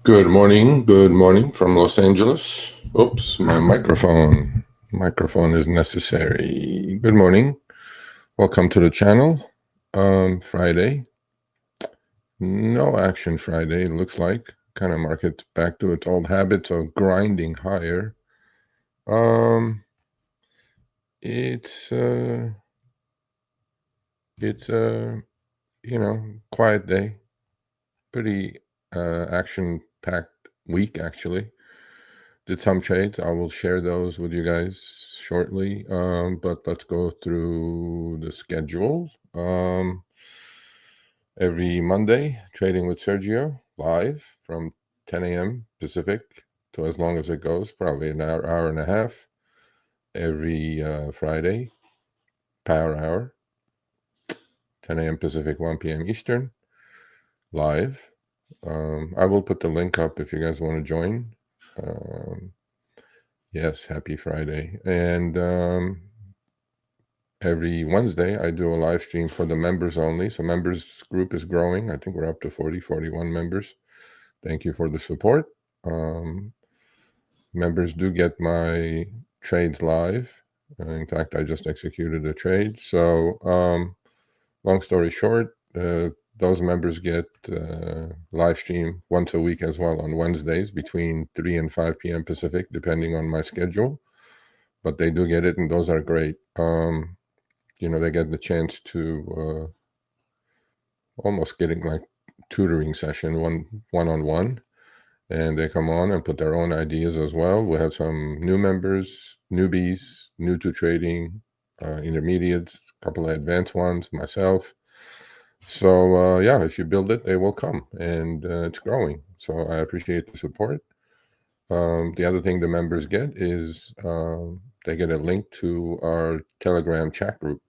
Good morning from Los Angeles. Oops, my microphone is necessary. Good morning. Welcome to the channel. Friday. No action Friday, it looks like. Kind of market back to its old habits of grinding higher. It's a quiet day. Pretty action-packed week actually. Did some trades. I will share those with you guys shortly. But let's go through the schedule. Every Monday, trading with Sergio live from 10 a.m. Pacific to as long as it goes, probably an hour and a half. Every Friday, power hour, 10 a.m. Pacific, 1 p.m. Eastern, live. I will put the link up if you guys want to join. Yes, happy Friday. And every Wednesday, I do a live stream for the members only. So members group is growing. I think we're up to 41 members. Thank you for the support. Members do get my trades live. In fact, I just executed a trade. So long story short, those members get live stream once a week as well on Wednesdays between 3 and 5 p.m. Pacific, depending on my schedule. But they do get it, and those are great. They get the chance to almost getting like tutoring session, one-on-one, and they come on and put their own ideas as well. We have some new members, newbies, new to trading, intermediates, a couple of advanced ones, myself. So yeah, if you build it, they will come, and it's growing. So I appreciate the support. The other thing the members get is they get a link to our Telegram chat group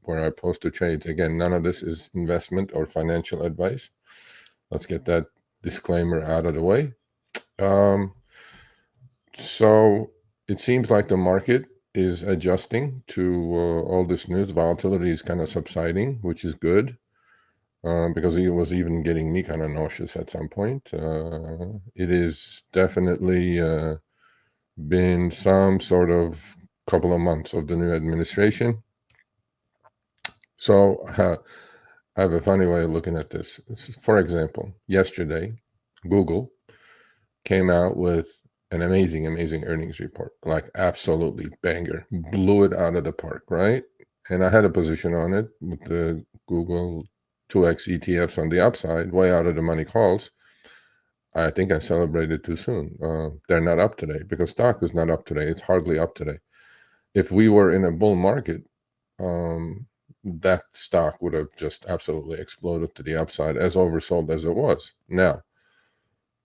where I post the trades. Again, none of this is investment or financial advice. Let's get that disclaimer out of the way. So it seems like the market is adjusting to all this news. Volatility is kind of subsiding, which is good. Because it was even getting me kind of nauseous at some point. It is definitely been some sort of couple of months of the new administration. So I have a funny way of looking at this. For example, yesterday, Google came out with an amazing earnings report, like absolutely banger, blew it out of the park, right? And I had a position on it with the Google 2x ETFs on the upside, way out of the money calls. I think I celebrated too soon. They're not up today because stock is not up today. It's hardly up today. If we were in a bull market, that stock would have just absolutely exploded to the upside, as oversold as it was. Now,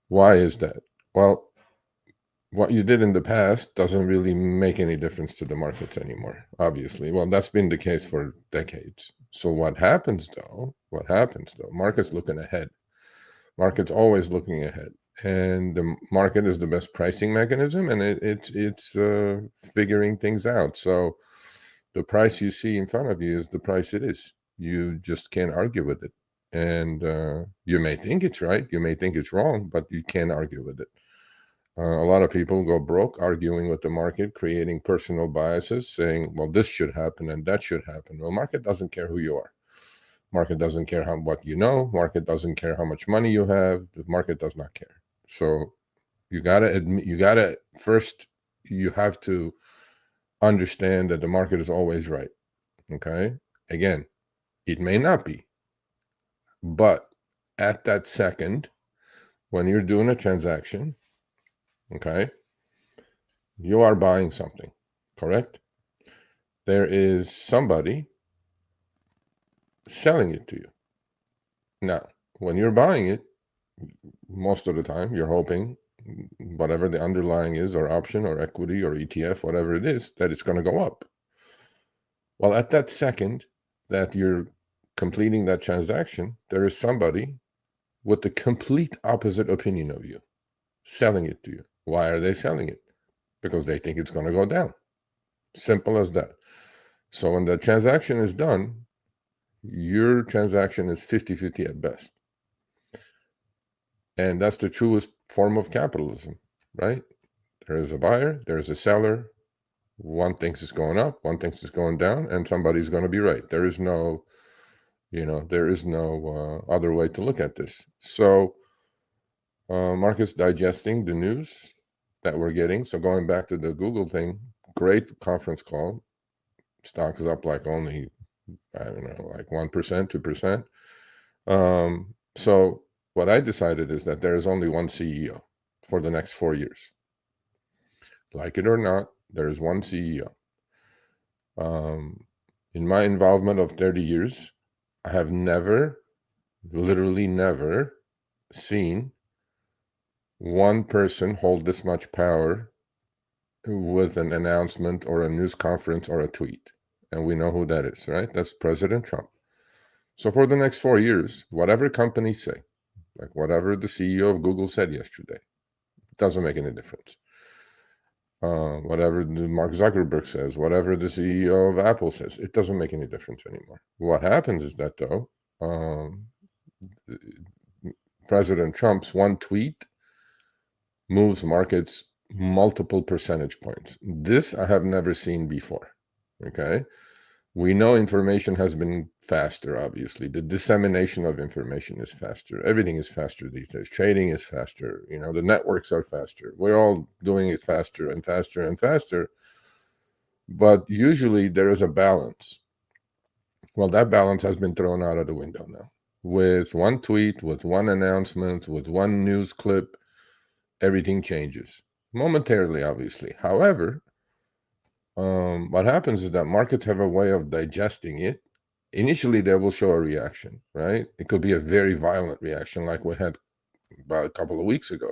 why is that? Well, what you did in the past doesn't really make any difference to the markets anymore, obviously. Well, that's been the case for decades. So what happens though, market's looking ahead. Market's always looking ahead. And the market is the best pricing mechanism, and it's figuring things out. So the price you see in front of you is the price it is. You just can't argue with it. And you may think it's right, you may think it's wrong, but you can't argue with it. A lot of people go broke arguing with the market, creating personal biases, saying, well, this should happen and that should happen. Well, market doesn't care who you are. Market doesn't care what you know. Market doesn't care how much money you have. The market does not care. So you got to admit, you have to understand that the market is always right. Okay. Again, it may not be, but at that second, when you're doing a transaction, okay, you are buying something, correct? There is somebody selling it to you. Now, when you're buying it, most of the time you're hoping whatever the underlying is, or option or equity or ETF, whatever it is, that it's going to go up. Well, at that second that you're completing that transaction, there is somebody with the complete opposite opinion of you selling it to you. Why are they selling it? Because they think it's going to go down. Simple as that. So when the transaction is done, your transaction is 50-50 at best. And that's the truest form of capitalism, right? There is a buyer, there's a seller. One thinks it's going up, one thinks it's going down, and somebody's going to be right. There is no, there is no other way to look at this. So markets digesting the news that we're getting. So going back to the Google thing, great conference call. Stock is up like only, I don't know, like 1%, 2%. So what I decided is that there is only one CEO for the next 4 years. Like it or not, there is one CEO. In my involvement of 30 years, I have never, literally never, seen one person hold this much power with an announcement or a news conference or a tweet. And we know who that is, right? That's President Trump. So for the next 4 years, whatever companies say, like whatever the CEO of Google said yesterday, it doesn't make any difference. Whatever Mark Zuckerberg says, whatever the CEO of Apple says, it doesn't make any difference anymore. What happens is that, though, President Trump's one tweet moves markets multiple percentage points. This I have never seen before. Okay. We know information has been faster, obviously. The dissemination of information is faster. Everything is faster these days. Trading is faster. The networks are faster. We're all doing it faster and faster and faster. But usually there is a balance. Well, that balance has been thrown out of the window now. With one tweet, with one announcement, with one news clip, everything changes. Momentarily, obviously. However, what happens is that markets have a way of digesting it. Initially, they will show a reaction, right? It could be a very violent reaction, like we had about a couple of weeks ago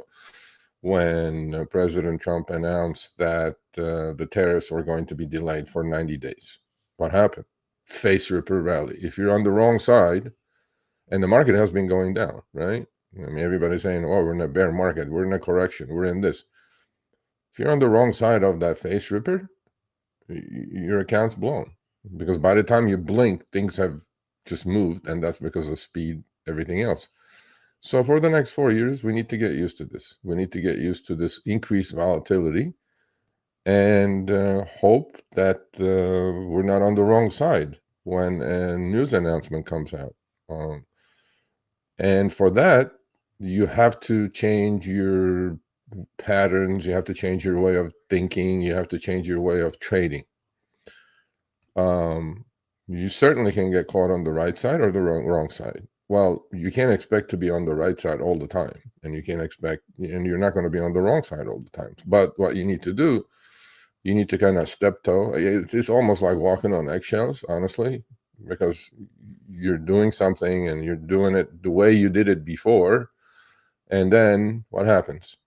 when President Trump announced that the tariffs were going to be delayed for 90 days. What happened? Face ripper rally. If you're on the wrong side, and the market has been going down, right? I mean, everybody's saying, oh, we're in a bear market, we're in a correction, we're in this. If you're on the wrong side of that face ripper, your account's blown, because by the time you blink, things have just moved, and that's because of speed, everything else. So for the next 4 years, we need to get used to this. We need to get used to this increased volatility and hope that we're not on the wrong side when a news announcement comes out. And for that, you have to change your patterns. You have to change your way of thinking. You have to change your way of trading. You certainly can get caught on the right side or the wrong side. Well, you can't expect to be on the right side all the time, and you're not going to be on the wrong side all the time. But what you need to do, you need to kind of step-toe. It's almost like walking on eggshells, honestly, because you're doing something and you're doing it the way you did it before. And then what happens?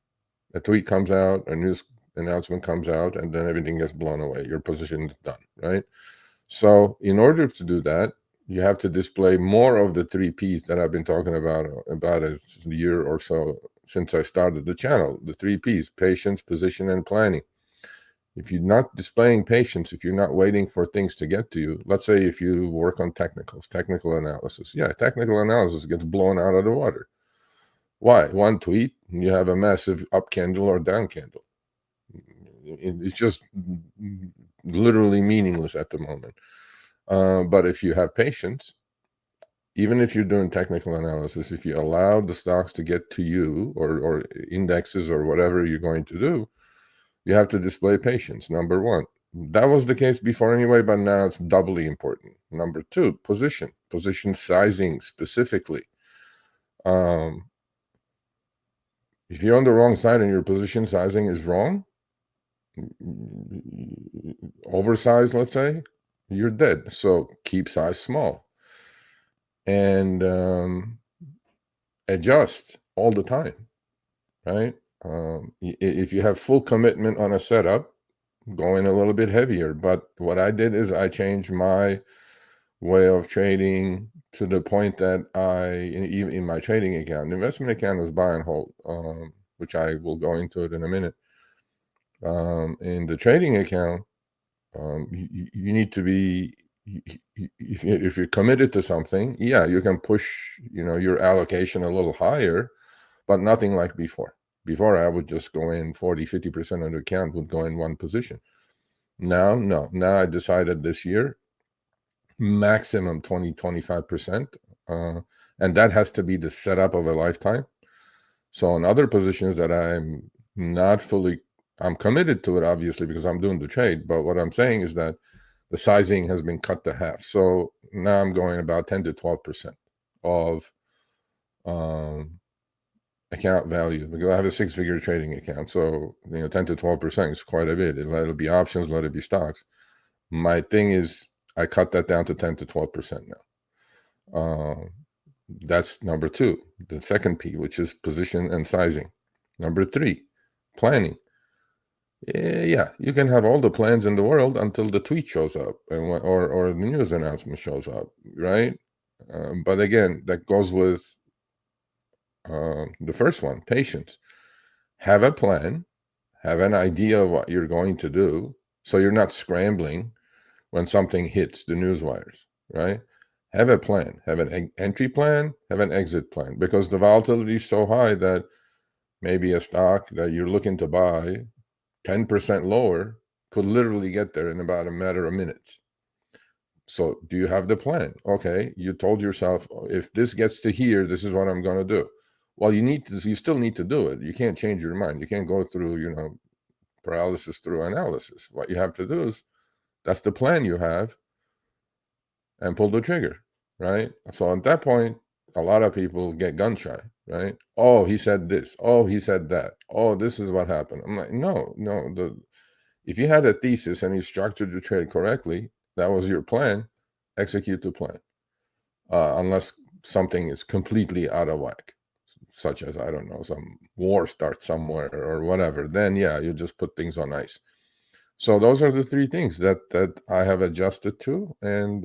A tweet comes out, a news announcement comes out, and then everything gets blown away. Your position is done, right? So in order to do that, you have to display more of the 3 Ps that I've been talking about a year or so since I started the channel. The 3 Ps: patience, position, and planning. If you're not displaying patience, if you're not waiting for things to get to you, let's say if you work on technical analysis. Yeah, technical analysis gets blown out of the water. Why? One tweet, you have a massive up candle or down candle. It's just literally meaningless at the moment. But if you have patience, even if you're doing technical analysis, if you allow the stocks to get to you or indexes or whatever you're going to do, you have to display patience, number one. That was the case before anyway, but now it's doubly important. Number two, position sizing specifically. If you're on the wrong side and your position sizing is wrong, oversized, let's say, you're dead. So keep size small and adjust all the time, right? If you have full commitment on a setup, go in a little bit heavier. But what I did is I changed my way of trading to the point that even in my trading account, the investment account is buy and hold, which I will go into it in a minute. In the trading account, you need to be, if you're committed to something, yeah, you can push, your allocation a little higher, but nothing like before. Before, I would just go in 40, 50% of the account would go in one position. Now, no. Now I decided this year, maximum 20, 25%. And that has to be the setup of a lifetime. So on other positions that I'm not fully, I'm committed to it, obviously, because I'm doing the trade. But what I'm saying is that the sizing has been cut to half. So now I'm going about 10 to 12% of account value, because I have a 6-figure trading account. So, 10 to 12% is quite a bit. Let it be options, let it be stocks. My thing is, I cut that down to 10 to 12% now. That's number 2. The second P, which is position and sizing. Number 3, planning. Yeah, you can have all the plans in the world until the tweet shows up or the news announcement shows up, right? But again, that goes with the first one, patience. Have a plan, have an idea of what you're going to do, so you're not scrambling when something hits the news wires, right? Have a plan, have an entry plan, have an exit plan, because the volatility is so high that maybe a stock that you're looking to buy 10% lower could literally get there in about a matter of minutes. So do you have the plan? Okay, you told yourself, if this gets to here, this is what I'm going to do. Well, you still need to do it. You can't change your mind. You can't go through, paralysis through analysis. What you have to do is, that's the plan you have, and pull the trigger, right? So at that point, a lot of people get gun shy, right? Oh, he said this. Oh, he said that. Oh, this is what happened. I'm like, no. If you had a thesis and you structured your trade correctly, that was your plan, execute the plan. Unless something is completely out of whack, such as, I don't know, some war starts somewhere or whatever, then yeah, you just put things on ice. So those are the 3 things that I have adjusted to, and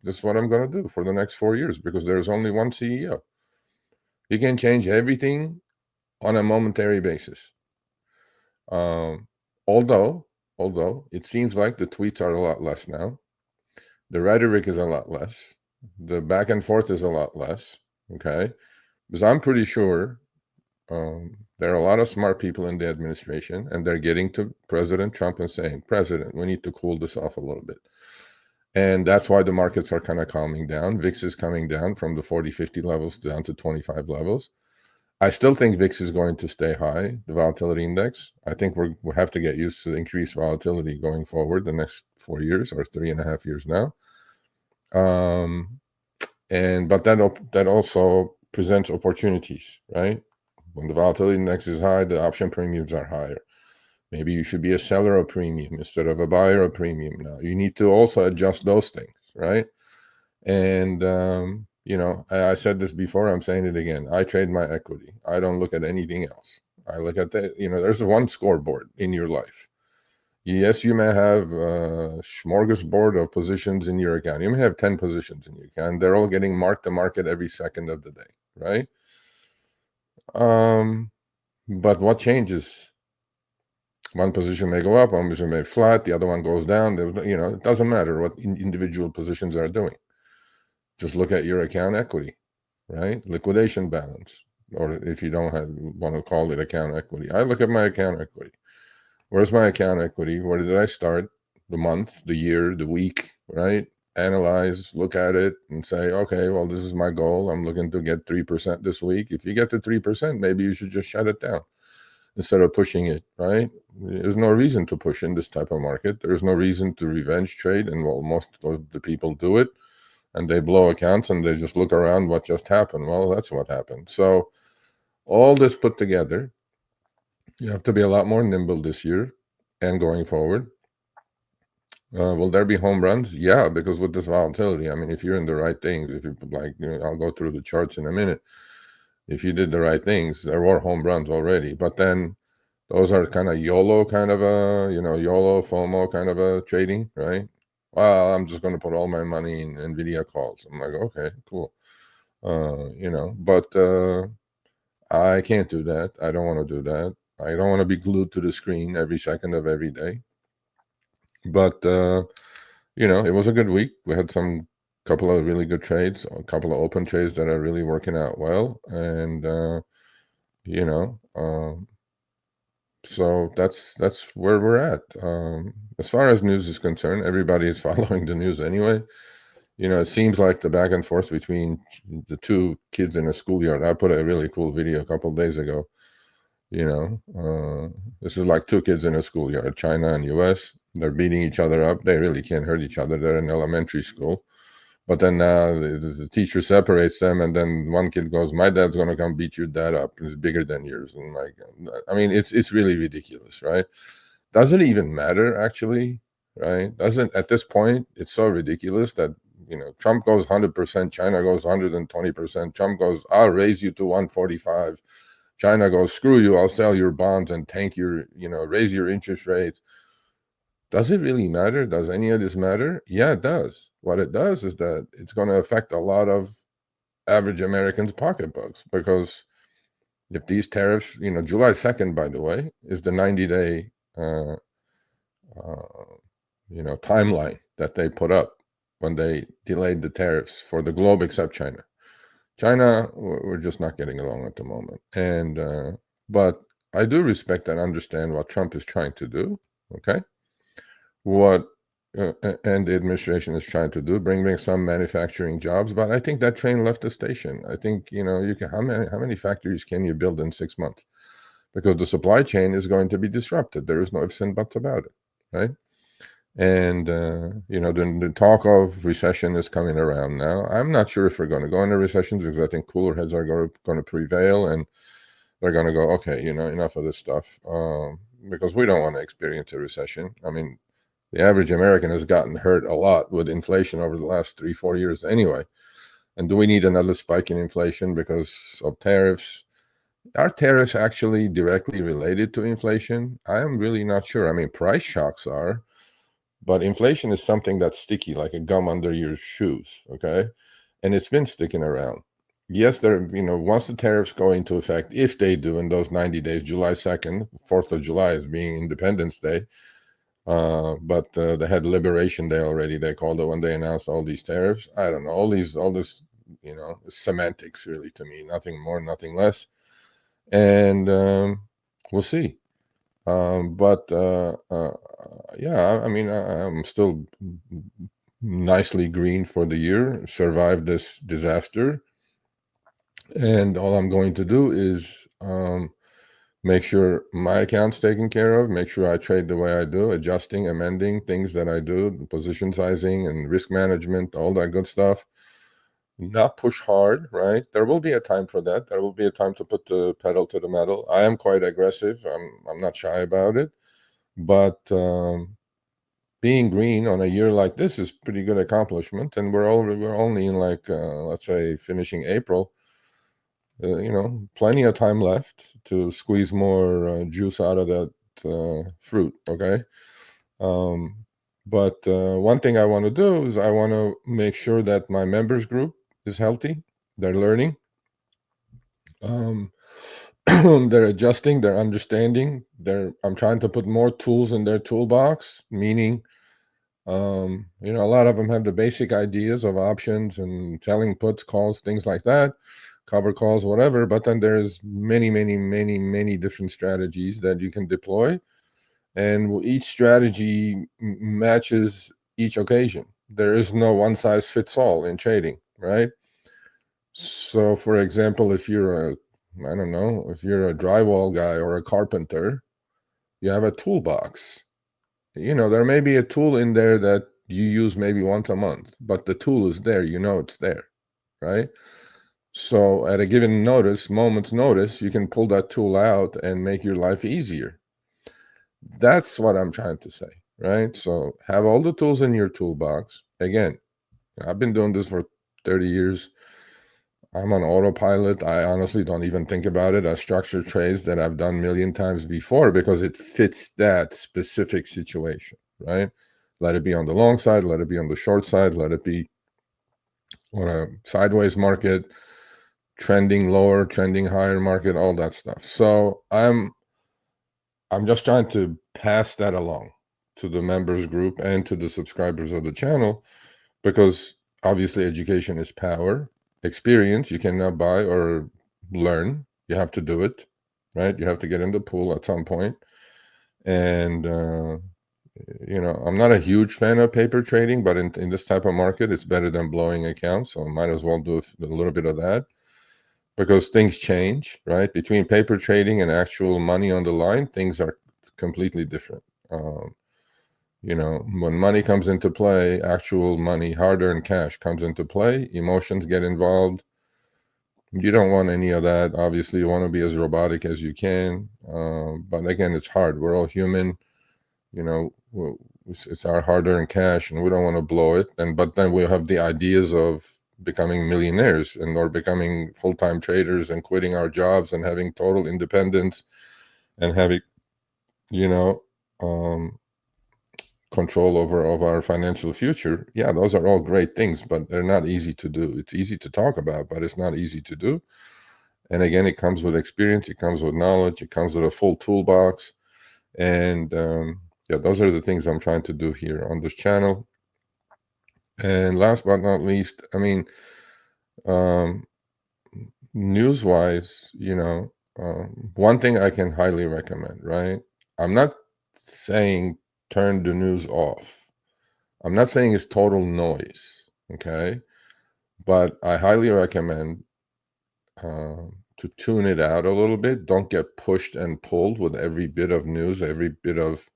this is what I'm going to do for the next 4 years, because there's only one CEO. You can change everything on a momentary basis. Although it seems like the tweets are a lot less now. The rhetoric is a lot less. The back and forth is a lot less, okay? Because I'm pretty sure there are a lot of smart people in the administration, and they're getting to President Trump and saying, President, we need to cool this off a little bit. And that's why the markets are kind of calming down. VIX is coming down from the 40, 50 levels down to 25 levels. I still think VIX is going to stay high, the volatility index. I think we'll have to get used to the increased volatility going forward the next 4 years or 3.5 years now. But that also presents opportunities, right? When the volatility index is high, the option premiums are higher. Maybe you should be a seller of premium instead of a buyer of premium now. You need to also adjust those things, right? And, I said this before, I'm saying it again. I trade my equity. I don't look at anything else. I look at there's one scoreboard in your life. Yes, you may have a smorgasbord of positions in your account. You may have 10 positions in your account. They're all getting marked to market every second of the day, right? But what changes? One position may go up, one position may flat, the other one goes down. It doesn't matter what individual positions are doing. Just look at your account equity, right? Liquidation balance, or if you don't want to call it account equity. I look at my account equity. Where's my account equity? Where did I start? The month, the year, the week, right? Analyze, look at it, and say, okay, well, this is my goal. I'm looking to get 3% this week. If you get to 3%, maybe you should just shut it down instead of pushing it, right? There's no reason to push in this type of market. There's no reason to revenge trade, and well, most of the people do it, and they blow accounts and they just look around what just happened. Well, that's what happened. So all this put together, you have to be a lot more nimble this year and going forward. Will there be home runs? Yeah, because with this volatility, I mean, if you're in the right things, if you I'll go through the charts in a minute. If you did the right things, there were home runs already. But then those are kind of YOLO kind of YOLO, FOMO kind of a trading, right? Well, I'm just going to put all my money in NVIDIA calls. I'm like, okay, cool. But I can't do that. I don't want to do that. I don't want to be glued to the screen every second of every day. But, it was a good week. We had couple of really good trades, a couple of open trades that are really working out well. And you know. So that's where we're at. As far as news is concerned, everybody is following the news anyway. You know, it seems like the back and forth between the two kids in a schoolyard. I put a really cool video a couple of days ago. You know, this is like two kids in a schoolyard, China and US. They're beating each other up. They really can't hurt each other. They're in elementary school. But then the teacher separates them, and then one kid goes, "My dad's gonna come beat your dad up. He's bigger than yours." And like, I mean, it's really ridiculous, right? Doesn't even matter actually, right? Doesn't at this point. It's so ridiculous that Trump goes 100%, China goes 120%. Trump goes, "I'll raise you to 145." China goes, "Screw you! I'll sell your bonds and tank your, raise your interest rates." Does it really matter? Does any of this matter? Yeah, it does. What it does is that it's going to affect a lot of average Americans' pocketbooks, because if these tariffs, July 2nd, by the way, is the 90-day, uh, timeline that they put up when they delayed the tariffs for the globe except China. China, we're just not getting along at the moment. But I do respect and understand what Trump is trying to do. Okay. What and the administration is trying to do, bring some manufacturing jobs. But I think that train left the station. I think, you can, how many factories can you build in 6 months? Because the supply chain is going to be disrupted. There is no ifs and buts about it, right? And the talk of recession is coming around now. I'm not sure if we're going to go into recessions, because I think cooler heads are going to prevail, and they're going to go, okay, enough of this stuff, because we don't want to experience a recession. I mean, the average American has gotten hurt a lot with inflation over the last 3-4 years anyway. And do we need another spike in inflation because of tariffs? Are tariffs actually directly related to inflation? I am really not sure. I mean, price shocks are, but inflation is something that's sticky, like a gum under your shoes, okay? And it's been sticking around. Yes, once the tariffs go into effect, if they do in those 90 days, July 2nd, 4th of July is being Independence Day, but they had Liberation Day already, they called it, when they announced all these tariffs. I don't know, all this, semantics really to me, nothing more, nothing less. And we'll see. But yeah, I mean, I'm still nicely green for the year, survived this disaster. And all I'm going to do is make sure my account's taken care of, make sure I trade the way I do, adjusting, amending things that I do, position sizing and risk management, all that good stuff. Not push hard, right? There will be a time for that. There will be a time to put the pedal to the metal. I am quite aggressive. I'm not shy about it. But being green on a year like this is pretty good accomplishment. And we're only in, like, let's say, finishing April. Plenty of time left to squeeze more juice out of that fruit. Okay. But one thing I want to do is I want to make sure that my members group is healthy. They're learning. They're adjusting. They're understanding. I'm trying to put more tools in their toolbox, meaning, a lot of them have the basic ideas of options and selling puts, calls, things like that, cover calls, whatever. But then there's many, many, many, many different strategies that you can deploy. And each strategy matches each occasion. There is no one size fits all in trading, right? So, for example, if you're if you're a drywall guy or a carpenter, you have a toolbox. There may be a tool in there that you use maybe once a month, but the tool is there, it's there, right? So at a given moment's notice, you can pull that tool out and make your life easier. That's what I'm trying to say, right? So have all the tools in your toolbox. Again, I've been doing this for 30 years. I'm on autopilot. I honestly don't even think about it as structured trades that I've done a million times before, because it fits that specific situation, right? Let it be on the long side, let it be on the short side, let it be on a sideways market, trending lower, trending higher market, all that stuff. So I'm just trying to pass that along to the members group and to the subscribers of the channel, because obviously education is power. Experience you cannot buy or learn. You have to do it. right? You have to get in the pool at some point. And I'm not a huge fan of paper trading, but in this type of market, it's better than blowing accounts. So I might as well do a little bit of that, because things change, right? Between paper trading and actual money on the line, things are completely different. When money comes into play, actual money, hard-earned cash comes into play, emotions get involved. You don't want any of that. Obviously, you want to be as robotic as you can. But again, it's hard. We're all human. It's our hard-earned cash, and we don't want to blow it. But then we have the ideas of becoming millionaires or becoming full-time traders and quitting our jobs and having total independence and having, you know, um, control over of our financial future. Yeah, those are all great things, but they're not easy to do. It's easy to talk about, but it's not easy to do. And again, it comes with experience, it comes with knowledge, it comes with a full toolbox. And yeah, those are the things I'm trying to do here on this channel. And last but not least, I mean, news-wise, one thing I can highly recommend, right? I'm not saying turn the news off. I'm not saying it's total noise, okay? But I highly recommend to tune it out a little bit. Don't get pushed and pulled with every bit of news, every bit of,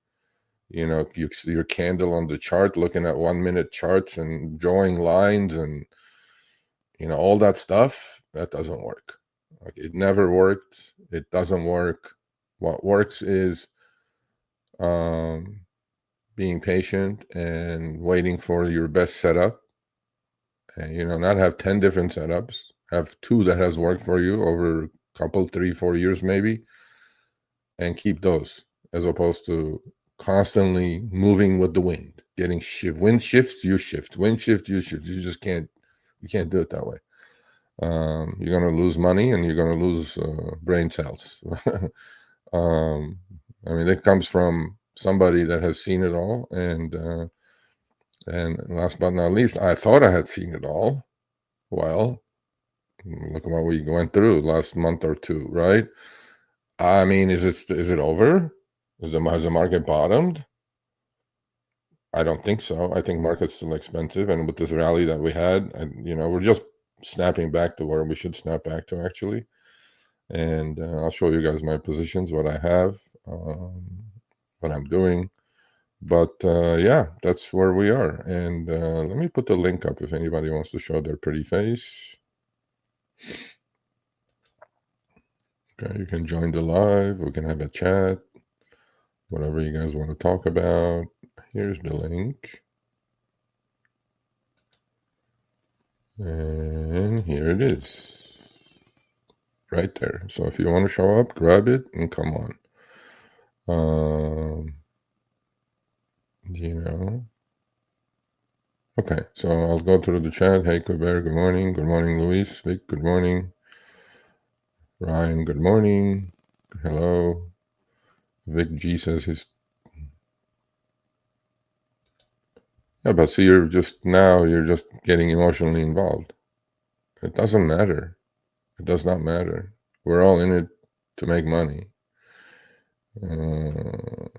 your candle on the chart, looking at 1-minute charts and drawing lines and, all that stuff. That doesn't work. Like, it never worked. It doesn't work. What works is being patient and waiting for your best setup. And, not have 10 different setups. Have 2 that has worked for you over a couple, 3, 4 years maybe, and keep those, as opposed to constantly moving with the wind, getting wind shifts, you shift, wind shift, you shift. You can't do it that way. You're going to lose money and you're going to lose brain cells. I mean, it comes from somebody that has seen it all. And last but not least, I thought I had seen it all. Well, look at what we went through last month or 2, right? I mean, is it over? Has the market bottomed? I don't think so. I think market's still expensive, and with this rally that we had, and we're just snapping back to where we should snap back to, actually. And I'll show you guys my positions, what I have, what I'm doing. But yeah, that's where we are. And let me put the link up if anybody wants to show their pretty face. Okay, you can join the live. We can have a chat, whatever you guys want to talk about. Here's the link. And here it is. Right there. So if you want to show up, grab it and come on. Okay, so I'll go through the chat. Hey, Kuber, good morning. Good morning, Luis. Vic, good morning. Ryan, good morning. Hello. Vic G says he's... Yeah, but see, you're just getting emotionally involved. It doesn't matter. It does not matter. We're all in it to make money. The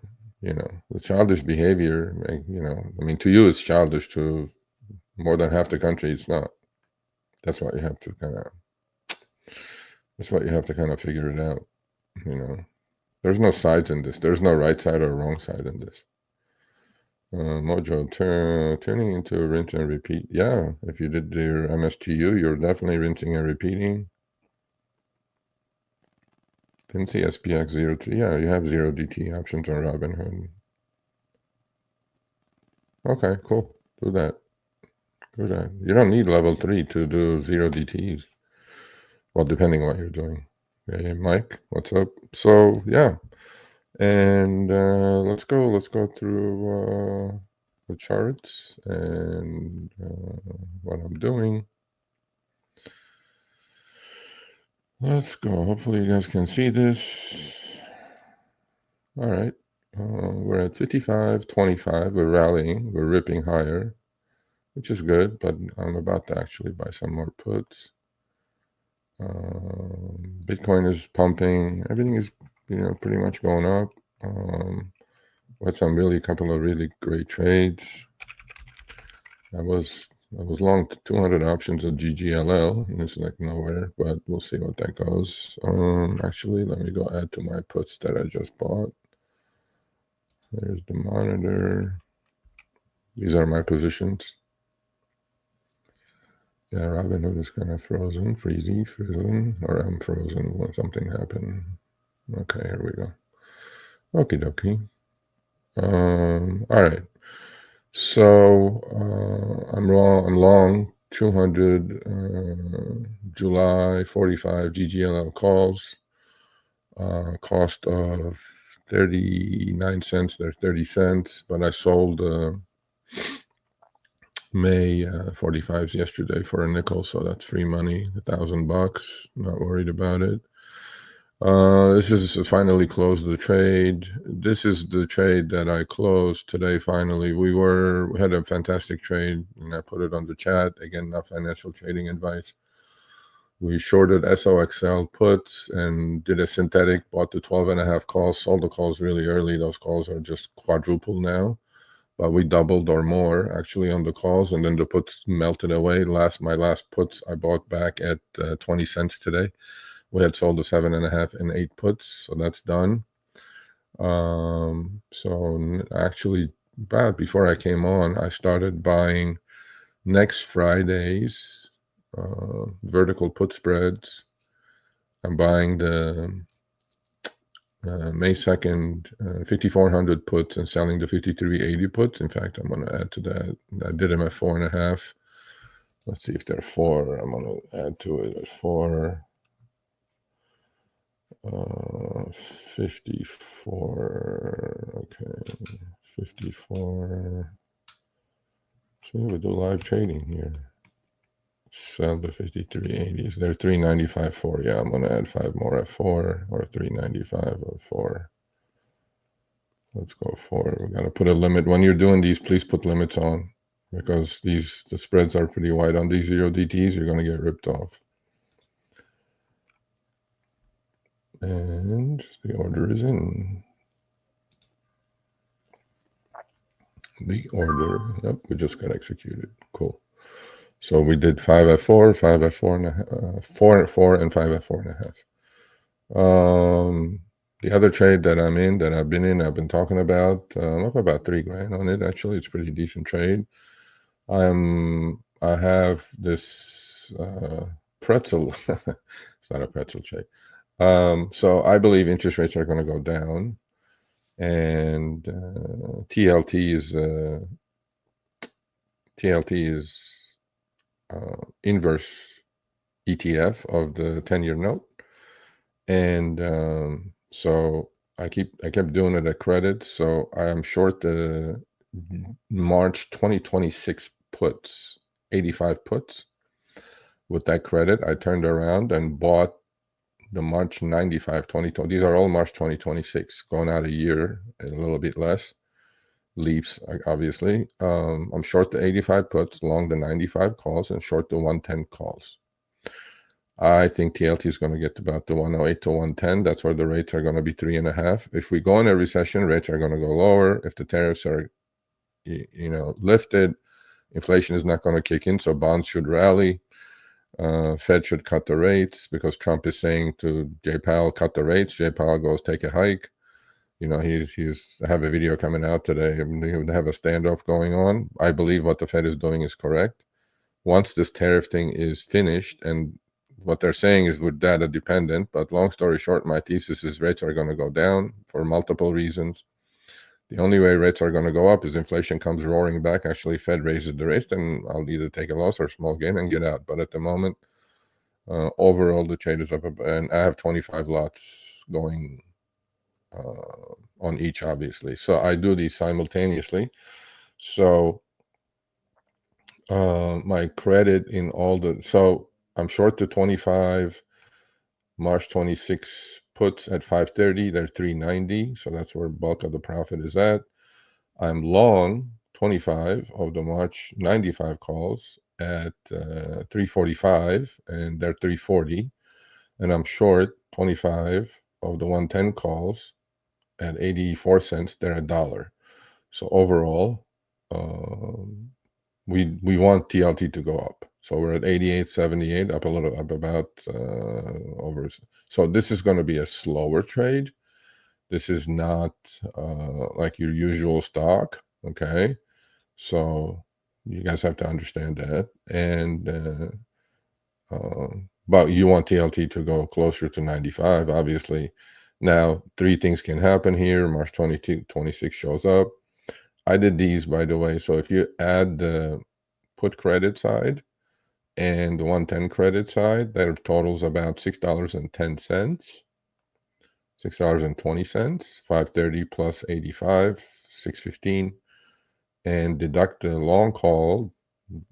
childish behavior, I mean, to you it's childish, to more than half the country it's not. That's what you have to kind of figure it out. There's no sides in this. There's no right side or wrong side in this. Mojo, turning into a rinse and repeat. Yeah, if you did your MSTU, you're definitely rinsing and repeating. Didn't see SPX 03. Yeah, you have 0 DT options on Robinhood. Okay, cool. Do that. You don't need level 3 to do 0 DTs. Well, depending on what you're doing. Hey, Mike, what's up? So, yeah. And let's go through the charts and what I'm doing. Let's go. Hopefully you guys can see this. All right. We're at 55.25. We're rallying. We're ripping higher, which is good, but I'm about to actually buy some more puts. Bitcoin is pumping. Everything is, pretty much going up. With some couple of really great trades. I was long 200 options of GGLL, and it's like nowhere, but we'll see what that goes. Actually, let me go add to my puts that I just bought. There's the monitor. These are my positions. Yeah, Robinhood is kind of frozen, or I'm frozen when something happened. Okay, here we go. Okie dokie. All right. So I'm long 200 July 45 GGLL calls. Cost of 39 cents. They're 30 cents, but I sold May 45s yesterday for a nickel, so that's free money. $1,000. Not worried about it. This is finally closed the trade. This is the trade that I closed today. Finally, we had a fantastic trade, and I put it on the chat. Again, not financial trading advice. We shorted SOXL puts and did a synthetic. Bought the 12.5 calls. Sold the calls really early. Those calls are just quadruple now, but we doubled or more actually on the calls, and then the puts melted away. My last puts I bought back at 20 cents today. We had sold the 7.5 and 8 puts, so that's done. So actually, about before I came on, I started buying next Friday's vertical put spreads. I'm buying the May 2nd 5,400 puts and selling the 5,380 puts. In fact, I'm going to add to that. I did them at 4.5. Let's see if they're 4. I'm going to add to it at 4. 54. Okay, 54. So we do live trading here. Sell the 5380s. They're 395 4. Yeah, I'm gonna add 5 more at 4, or 395 or 4. Let's go 4. We gotta put a limit. When you're doing these, please put limits on, because the spreads are pretty wide on these 0DTs. You're gonna get ripped off. And the order is in. The order, yep, we just got executed. Cool. So we did 5 at 4, 5 at 4.5, 4 at 4, and 5 at 4.5. The other trade that I've been talking about, I'm up about $3,000 on it. Actually, it's a pretty decent trade. I have this pretzel. It's not a pretzel trade. So I believe interest rates are going to go down, and TLT is inverse ETF of the 10-year note, and so I kept doing it at credit. So I am short the March 2026 puts, 85 puts. With that credit, I turned around and bought the March 95 2020. These are all March 2026, going out a year and a little bit less. Leaps, obviously. I'm short the 85 puts, long the 95 calls, and short the 110 calls. I think TLT is going to get about the 108 to 110. That's where the rates are going to be 3.5. If we go in a recession, rates are going to go lower. If the tariffs are, lifted, inflation is not going to kick in, so bonds should rally. Fed should cut the rates, because Trump is saying to Jay Powell, cut the rates. Jay Powell goes, take a hike. He's have a video coming out today. They have a standoff going on. I believe what the Fed is doing is correct. Once this tariff thing is finished, and what they're saying is we're data dependent, but long story short, my thesis is rates are going to go down for multiple reasons. The only way rates are going to go up is inflation comes roaring back. Actually, Fed raises the rates, and I'll either take a loss or small gain and get out. But at the moment, overall, the trade is up, and I have 25 lots going on each, obviously. So I do these simultaneously. So my credit in so I'm short the 25 March 26 puts at 530. They're 390. So that's where bulk of the profit is at. I'm long 25 of the March 95 calls at 345, and they're 340. And I'm short 25 of the 110 calls at 84 cents. They're $1. So overall, we want TLT to go up. So we're at 88.78, up a little, up about over. So this is going to be a slower trade. This is not like your usual stock, okay? So you guys have to understand that. And but you want TLT to go closer to 95, obviously. Now, three things can happen here. March 22, 26 shows up. I did these, by the way. So if you add the put credit side and the 110 credit side, that totals about $6.10, $6.20, 530 plus 85, 615, and deduct the long call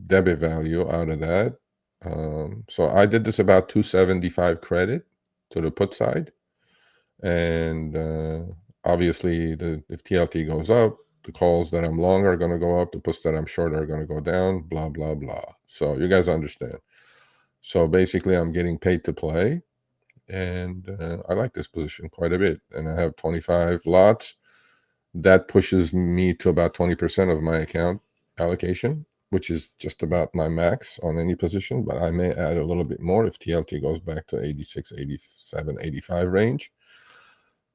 debit value out of that. So I did this about 275 credit to the put side, and obviously if TLT goes up, the calls that I'm long are going to go up, the puts that I'm short are going to go down, blah blah blah. So you guys understand. So basically I'm getting paid to play, and I like this position quite a bit, and I have 25 lots. That pushes me to about 20% of my account allocation, which is just about my max on any position, but I may add a little bit more if TLT goes back to 86, 87, 85 range.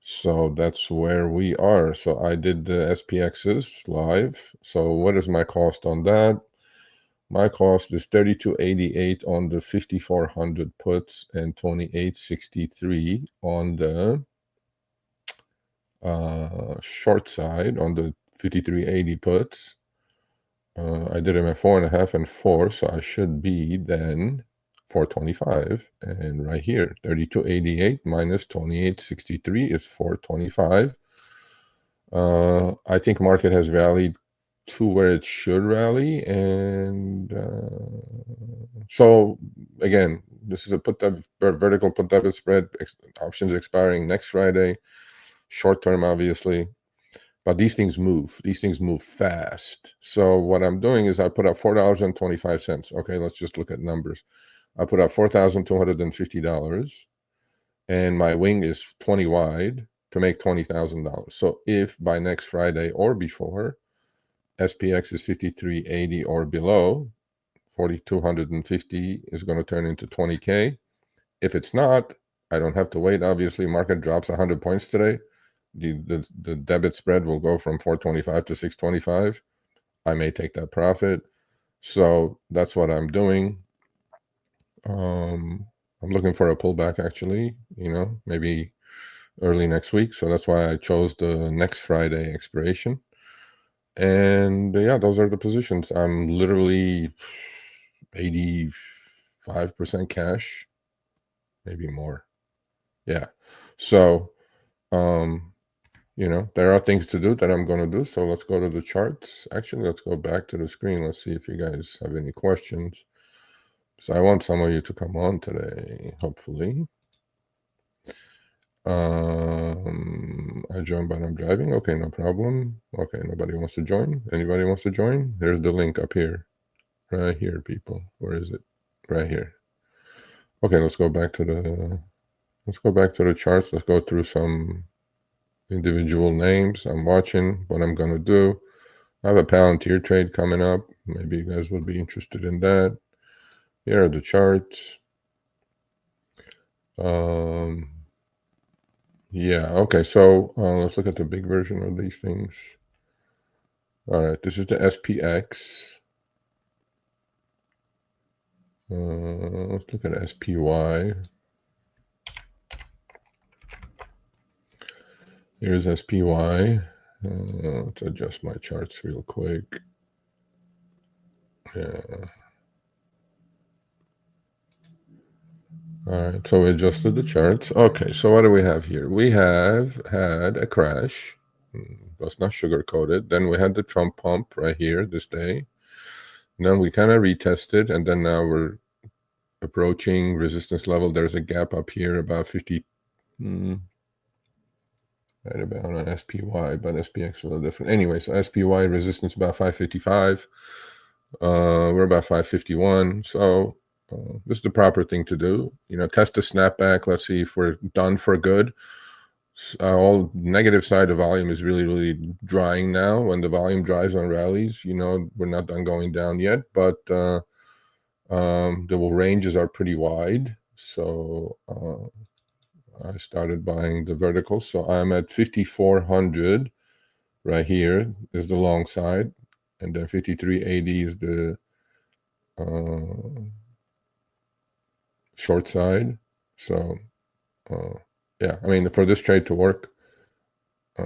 So that's where we are. So I did the SPXs live. So what is my cost on that? My cost is $32.88 on the 5,400 puts and $28.63 on the short side on the 53.80 puts. I did them at 4.5 and 4, so I should be then 425. And right here, 32.88 minus 28.63 is 425. I think market has rallied to where it should rally, and so again, this is a vertical put debit spread, options expiring next Friday, short term obviously. But these things move. These things move fast. So what I'm doing is I put up $4.25. Okay, let's just look at numbers. I put up $4,250, and my wing is 20 wide to make $20,000. So if by next Friday or before, SPX is 53.80 or below, 4,250 is going to turn into 20K. If it's not, I don't have to wait. Obviously, market drops 100 points today. The debit spread will go from 425 to 625. I may take that profit. So that's what I'm doing. I'm looking for a pullback, actually, maybe early next week. So that's why I chose the next Friday expiration. And yeah, those are the positions. I'm literally 85% cash, maybe more. Yeah. So, there are things to do that I'm going to do. So let's go to the charts. Actually, let's go back to the screen. Let's see if you guys have any questions. So I want some of you to come on today, hopefully. I joined, but I'm driving. Okay, no problem. Okay, nobody wants to join. Anybody wants to join? There's the link up here. Right here, people. Where is it? Right here. Okay, let's go back to the charts. Let's go through some individual names. I'm watching what I'm going to do. I have a Palantir trade coming up. Maybe you guys would be interested in that. Here are the charts. Yeah, okay, so let's look at the big version of these things. All right, this is the SPX. Let's look at SPY. Here's SPY. Let's adjust my charts real quick. Yeah. All right, so we adjusted the charts. Okay, so what do we have here? We have had a crash. Let's not sugarcoat it. Then we had the Trump pump right here this day. And then we kind of retested, and then now we're approaching resistance level. There's a gap up here about 50, right about on SPY, but SPX is a little different. Anyway, so SPY resistance about 555. We're about 551. So this is the proper thing to do. You know, test the snapback. Let's see if we're done for good. All negative side of volume is really drying now. When the volume dries on rallies, you know, we're not done going down yet, but the ranges are pretty wide. So I started buying the verticals. So I'm at 5,400 right here is the long side, and then 5,380 is the short side. So yeah, I mean, for this trade to work, we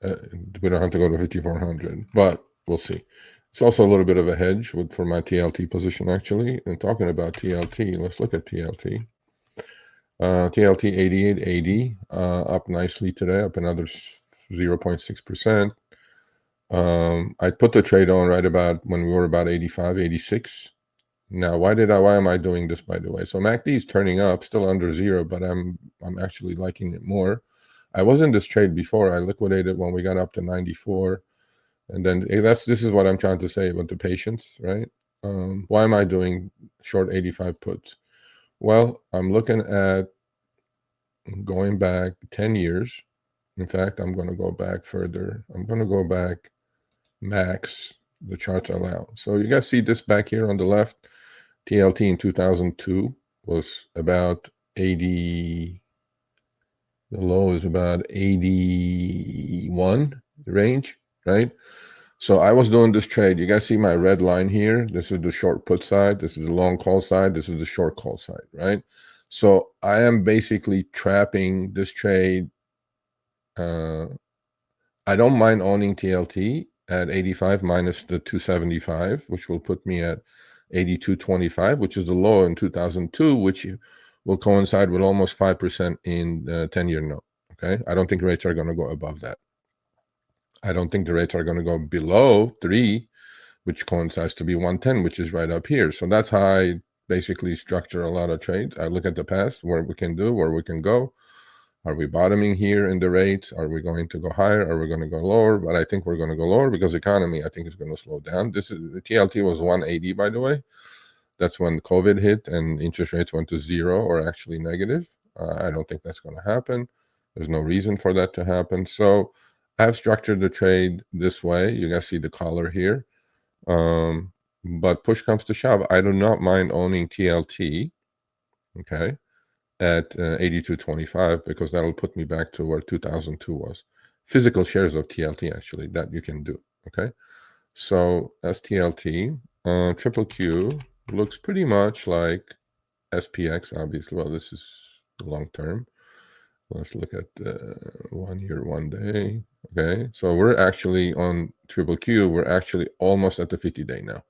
don't have to go to 5,400, but we'll see. It's also a little bit of a hedge for my TLT position, actually. And talking about TLT, let's look at TLT. TLT 88.80, up nicely today, up another 0.6%. I put the trade on right about when we were about 85, 86. Now, why am I doing this, by the way? So MACD is turning up, still under zero, but I'm actually liking it more. I was in this trade before. I liquidated when we got up to 94. And then this is what I'm trying to say with the patience, right? Why am I doing short 85 puts? Well, I'm looking at going back 10 years. In fact, I'm going to go back further. I'm going to go back max the charts allow. So you guys see this back here on the left. TLT in 2002 was about 80. The low is about 81 range, right? So I was doing this trade. You guys see my red line here? This is the short put side. This is the long call side. This is the short call side, right? So I am basically trapping this trade. I don't mind owning TLT at 85 minus the 275, which will put me at 82.25, which is the low in 2002, which will coincide with almost 5% in the 10-year note. Okay, I don't think rates are going to go above that. I don't think the rates are going to go below 3, which coincides to be 110, which is right up here. So that's how I basically structure a lot of trades. I look at the past, where we can do, where we can go. Are we bottoming here in the rates? Are we going to go higher? Are we going to go lower? But I think we're going to go lower because economy, I think, is going to slow down. The TLT was 180, by the way. That's when COVID hit and interest rates went to zero or actually negative. I don't think that's going to happen. There's no reason for that to happen. So I've structured the trade this way. You guys see the collar here. But push comes to shove, I do not mind owning TLT, okay, at 82.25, because that'll put me back to where 2002 was. Physical shares of TLT, actually, that you can do, okay? So STLT, triple Q looks pretty much like SPX, obviously. Well, this is long term. Let's look at 1 year, 1 day. Okay, so we're actually on triple Q. We're actually almost at the 50-day now.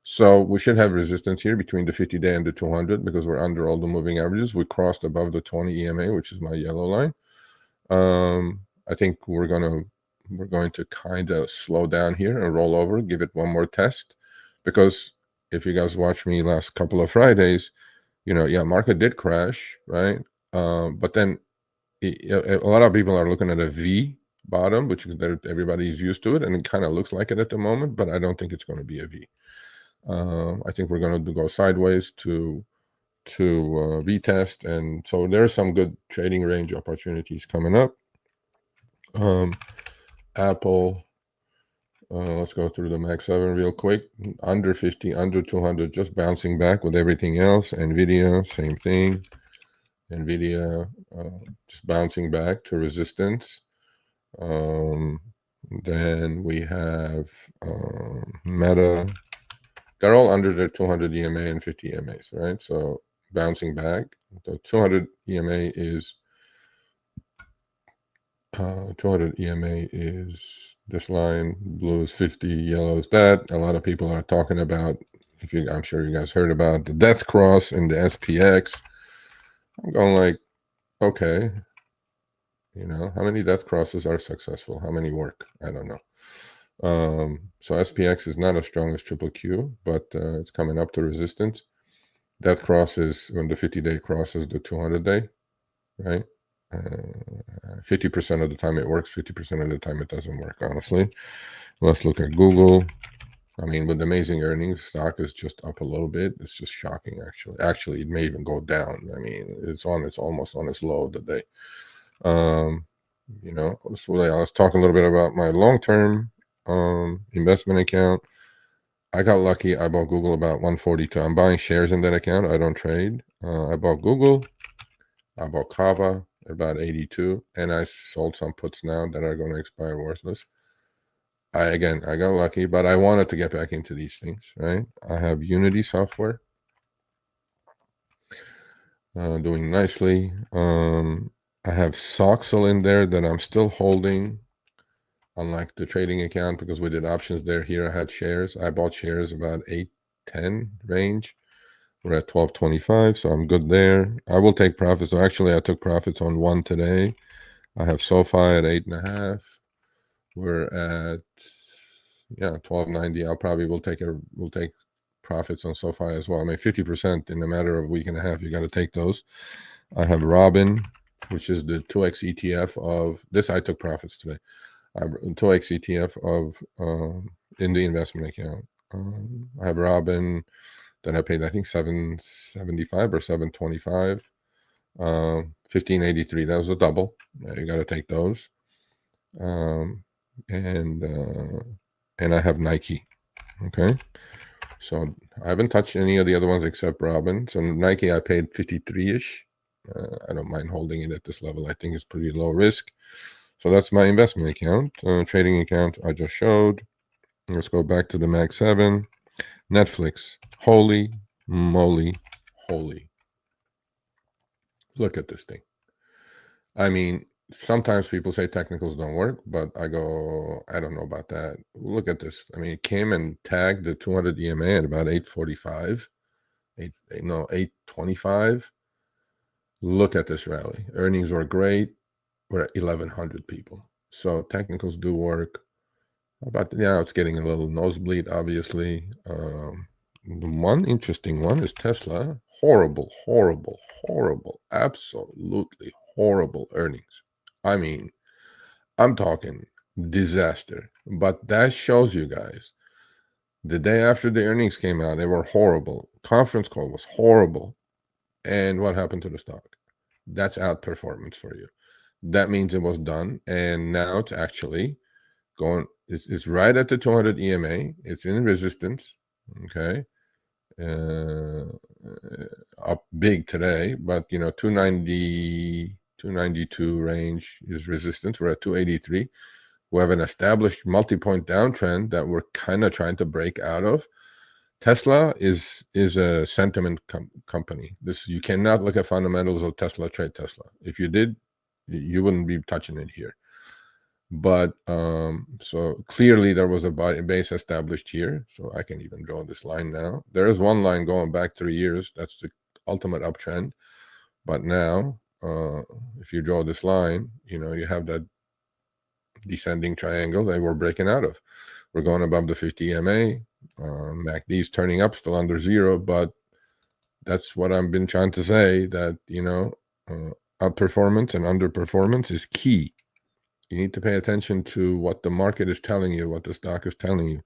So we should have resistance here between the 50-day and the 200 because we're under all the moving averages. We crossed above the 20 EMA, which is my yellow line. I think we're going to kind of slow down here and roll over, give it one more test, because if you guys watch me last couple of Fridays, you know, yeah, market did crash, right? But then a lot of people are looking at a V bottom, which is that everybody's used to it, and it kind of looks like it at the moment, but I don't think it's going to be a V. I think we're going to go sideways to retest, and so there's some good trading range opportunities coming up. Apple, let's go through the Max 7 real quick. Under 50, under 200, just bouncing back with everything else. Nvidia, same thing. Nvidia, just bouncing back to resistance. Then we have Meta. They're all under their 200 EMA and 50 EMAs, right? So bouncing back. The 200 EMA is 200 EMA is this line. Blue is 50, yellow is that. A lot of people are talking about, I'm sure you guys heard about the death cross in the SPX. I'm going like, okay, you know, how many death crosses are successful? How many work? I don't know. So SPX is not as strong as triple Q, but it's coming up to resistance. Death cross is when the 50-day crosses the 200-day, right? 50% of the time it works, 50% of the time it doesn't work, honestly. Let's look at Google. I mean, with amazing earnings, stock is just up a little bit. It's just shocking, actually. Actually, it may even go down. I mean, it's almost on its low of the day. You know, so let's talk a little bit about my long-term investment account. I got lucky. I bought Google about 142. I'm buying shares in that account. I don't trade. I bought Google. I bought Kava at about 82, and I sold some puts now that are going to expire worthless. I got lucky, but I wanted to get back into these things, right? I have Unity software doing nicely. I have Soxel in there that I'm still holding, unlike the trading account, because we did options there. Here I had shares. I bought shares about 8-10 range. We're at 12.25, so I'm good there. I will take profits. So actually, I took profits on one today. I have SoFi at 8.5. We're at 12.90. We'll take profits on SoFi as well. I mean, 50% in a matter of a week and a half. You got to take those. I have Robin, which is the 2x ETF of this. I took profits today. 2x ETF of in the investment account. I have Robin that I paid, I think, $7.75 or $7.25. 15.83. That was a double. You got to take those. And I have Nike. Okay, so I haven't touched any of the other ones except Robin. So Nike, I paid 53-ish. I don't mind holding it at this level. I think it's pretty low risk. So that's my investment account. Trading account I just showed. Let's go back to the Mag 7. Netflix. Holy moly, holy. Look at this thing. I mean, sometimes people say technicals don't work, but I go, I don't know about that. Look at this. I mean, it came and tagged the 200 EMA at about 845, 825. Look at this rally. Earnings were great. We're at 1,100 people. So technicals do work. But yeah, it's getting a little nosebleed, obviously. The one interesting one is Tesla. Horrible, absolutely horrible earnings. I mean, I'm talking disaster. But that shows you guys, the day after the earnings came out, they were horrible. Conference call was horrible. And what happened to the stock? That's outperformance for you. That means it was done. And now it's actually going, it's right at the 200 EMA. It's in resistance. Okay. Up big today, but 290, 292 range is resistance. We're at 283. We have an established multi-point downtrend that we're kind of trying to break out of. Tesla is a sentiment company. You cannot look at fundamentals of Tesla, trade Tesla. If you did, you wouldn't be touching it here. But so clearly there was a base established here. So I can even draw this line now. There is one line going back 3 years. That's the ultimate uptrend. But now, if you draw this line, you have that descending triangle that we're breaking out of. We're going above the 50 EMA. MACD is turning up, still under zero. But that's what I've been trying to say, that, outperformance and underperformance is key. You need to pay attention to what the market is telling you, what the stock is telling you.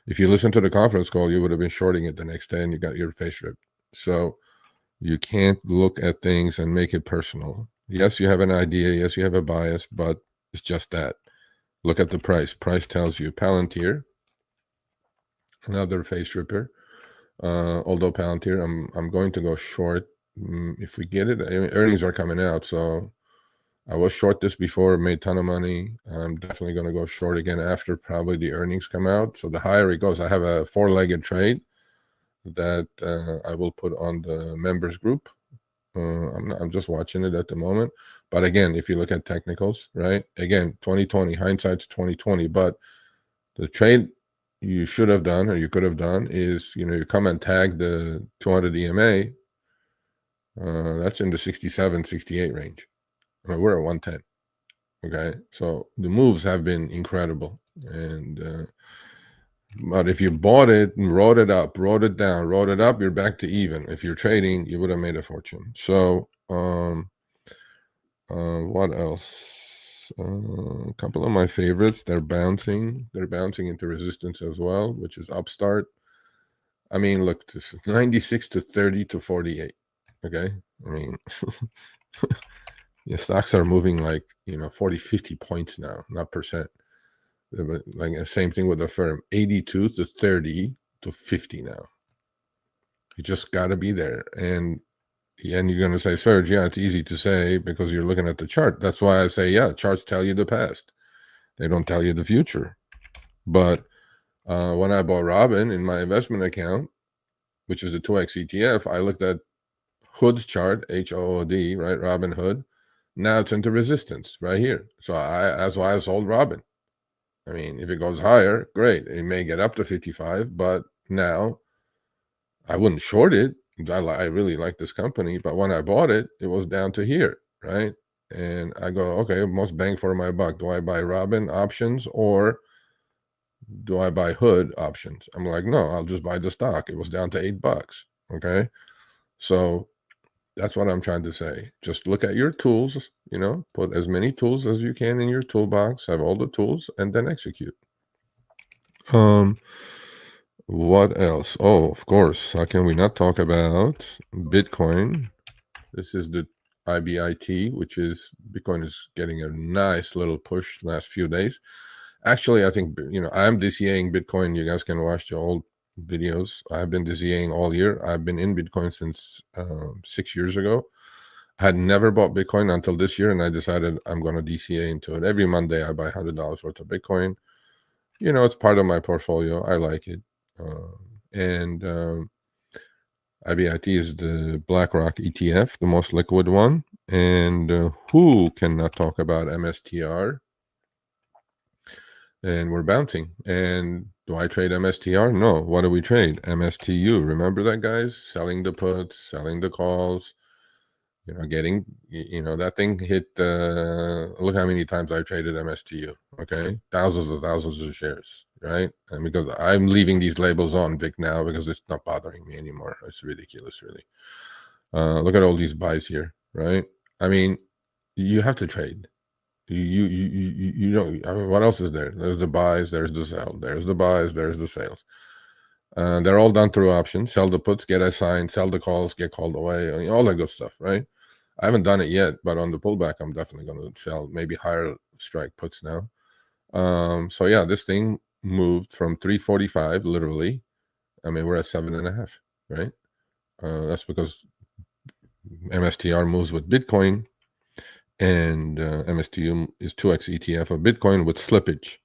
If you listen to the conference call, you would have been shorting it the next day and you got your face ripped. So you can't look at things and make it personal. Yes, you have an idea. Yes, you have a bias, but it's just that. Look at the price. Price tells you. Palantir, another face ripper. Although Palantir, I'm going to go short if we get it. I mean, earnings are coming out, so I was short this before, made a ton of money. I'm definitely going to go short again after probably the earnings come out. So the higher it goes, I have a 4-legged trade that I will put on the members group. I'm just watching it at the moment. But again, if you look at technicals, right? Again, 2020, hindsight's 2020. But the trade you should have done, or you could have done, is you come and tag the 200 EMA. That's in the 67, 68 range. I mean, we're at 110. Okay, so the moves have been incredible, and but if you bought it and wrote it up, wrote it down, wrote it up, you're back to even. If you're trading, you would have made a fortune. So what else? A couple of my favorites, they're bouncing into resistance as well, which is Upstart. I mean, look, this is 96 to 30 to 48. Okay, I mean, your stocks are moving like 40, 50 points now, not percent. But like the same thing with the firm, 82 to 30 to 50 now. You just got to be there. And you're going to say, Sergio, yeah, it's easy to say because you're looking at the chart. That's why I say, yeah, charts tell you the past. They don't tell you the future. But when I bought Robin in my investment account, which is the 2X ETF, I looked at Hood's chart, HOOD, right? Robinhood. Now it's into resistance right here. So that's why I sold Robin. I mean, if it goes higher, great. It may get up to 55, but now I wouldn't short it. I really like this company, but when I bought it, it was down to here, right? And I go, okay, most bang for my buck. Do I buy Robin options or do I buy Hood options? I'm like, no, I'll just buy the stock. It was down to $8. Okay. So that's what I'm trying to say. Just look at your tools, put as many tools as you can in your toolbox, have all the tools, and then execute. What else? Oh, of course. How can we not talk about Bitcoin? This is the IBIT, which is Bitcoin is getting a nice little push last few days. Actually, I think, I'm DCAing Bitcoin. You guys can watch the old videos. I've been DCAing all year. I've been in Bitcoin since 6 years ago. I had never bought Bitcoin until this year, and I decided I'm going to DCA into it. Every Monday, I buy $100 worth of Bitcoin. It's part of my portfolio. I like it. And IBIT is the BlackRock ETF, the most liquid one. And who cannot talk about MSTR? And we're bouncing. And do I trade MSTR? No. What do we trade? MSTU. Remember that, guys? Selling the puts, selling the calls. Getting, that thing hit, look how many times I traded MSTU, okay? Thousands of shares, right? And because I'm leaving these labels on, Vic, now because it's not bothering me anymore. It's ridiculous, really. Look at all these buys here, right? I mean, you have to trade. You know, I mean, what else is there? There's the buys, there's the sell, there's the buys, there's the sales. They're all done through options. Sell the puts, get assigned, sell the calls, get called away, all that good stuff, right? I haven't done it yet, but on the pullback, I'm definitely going to sell maybe higher strike puts now. So yeah, this thing moved from 345, literally. I mean, we're at 7.5, right? That's because MSTR moves with Bitcoin, and MSTU is 2X ETF of Bitcoin with slippage.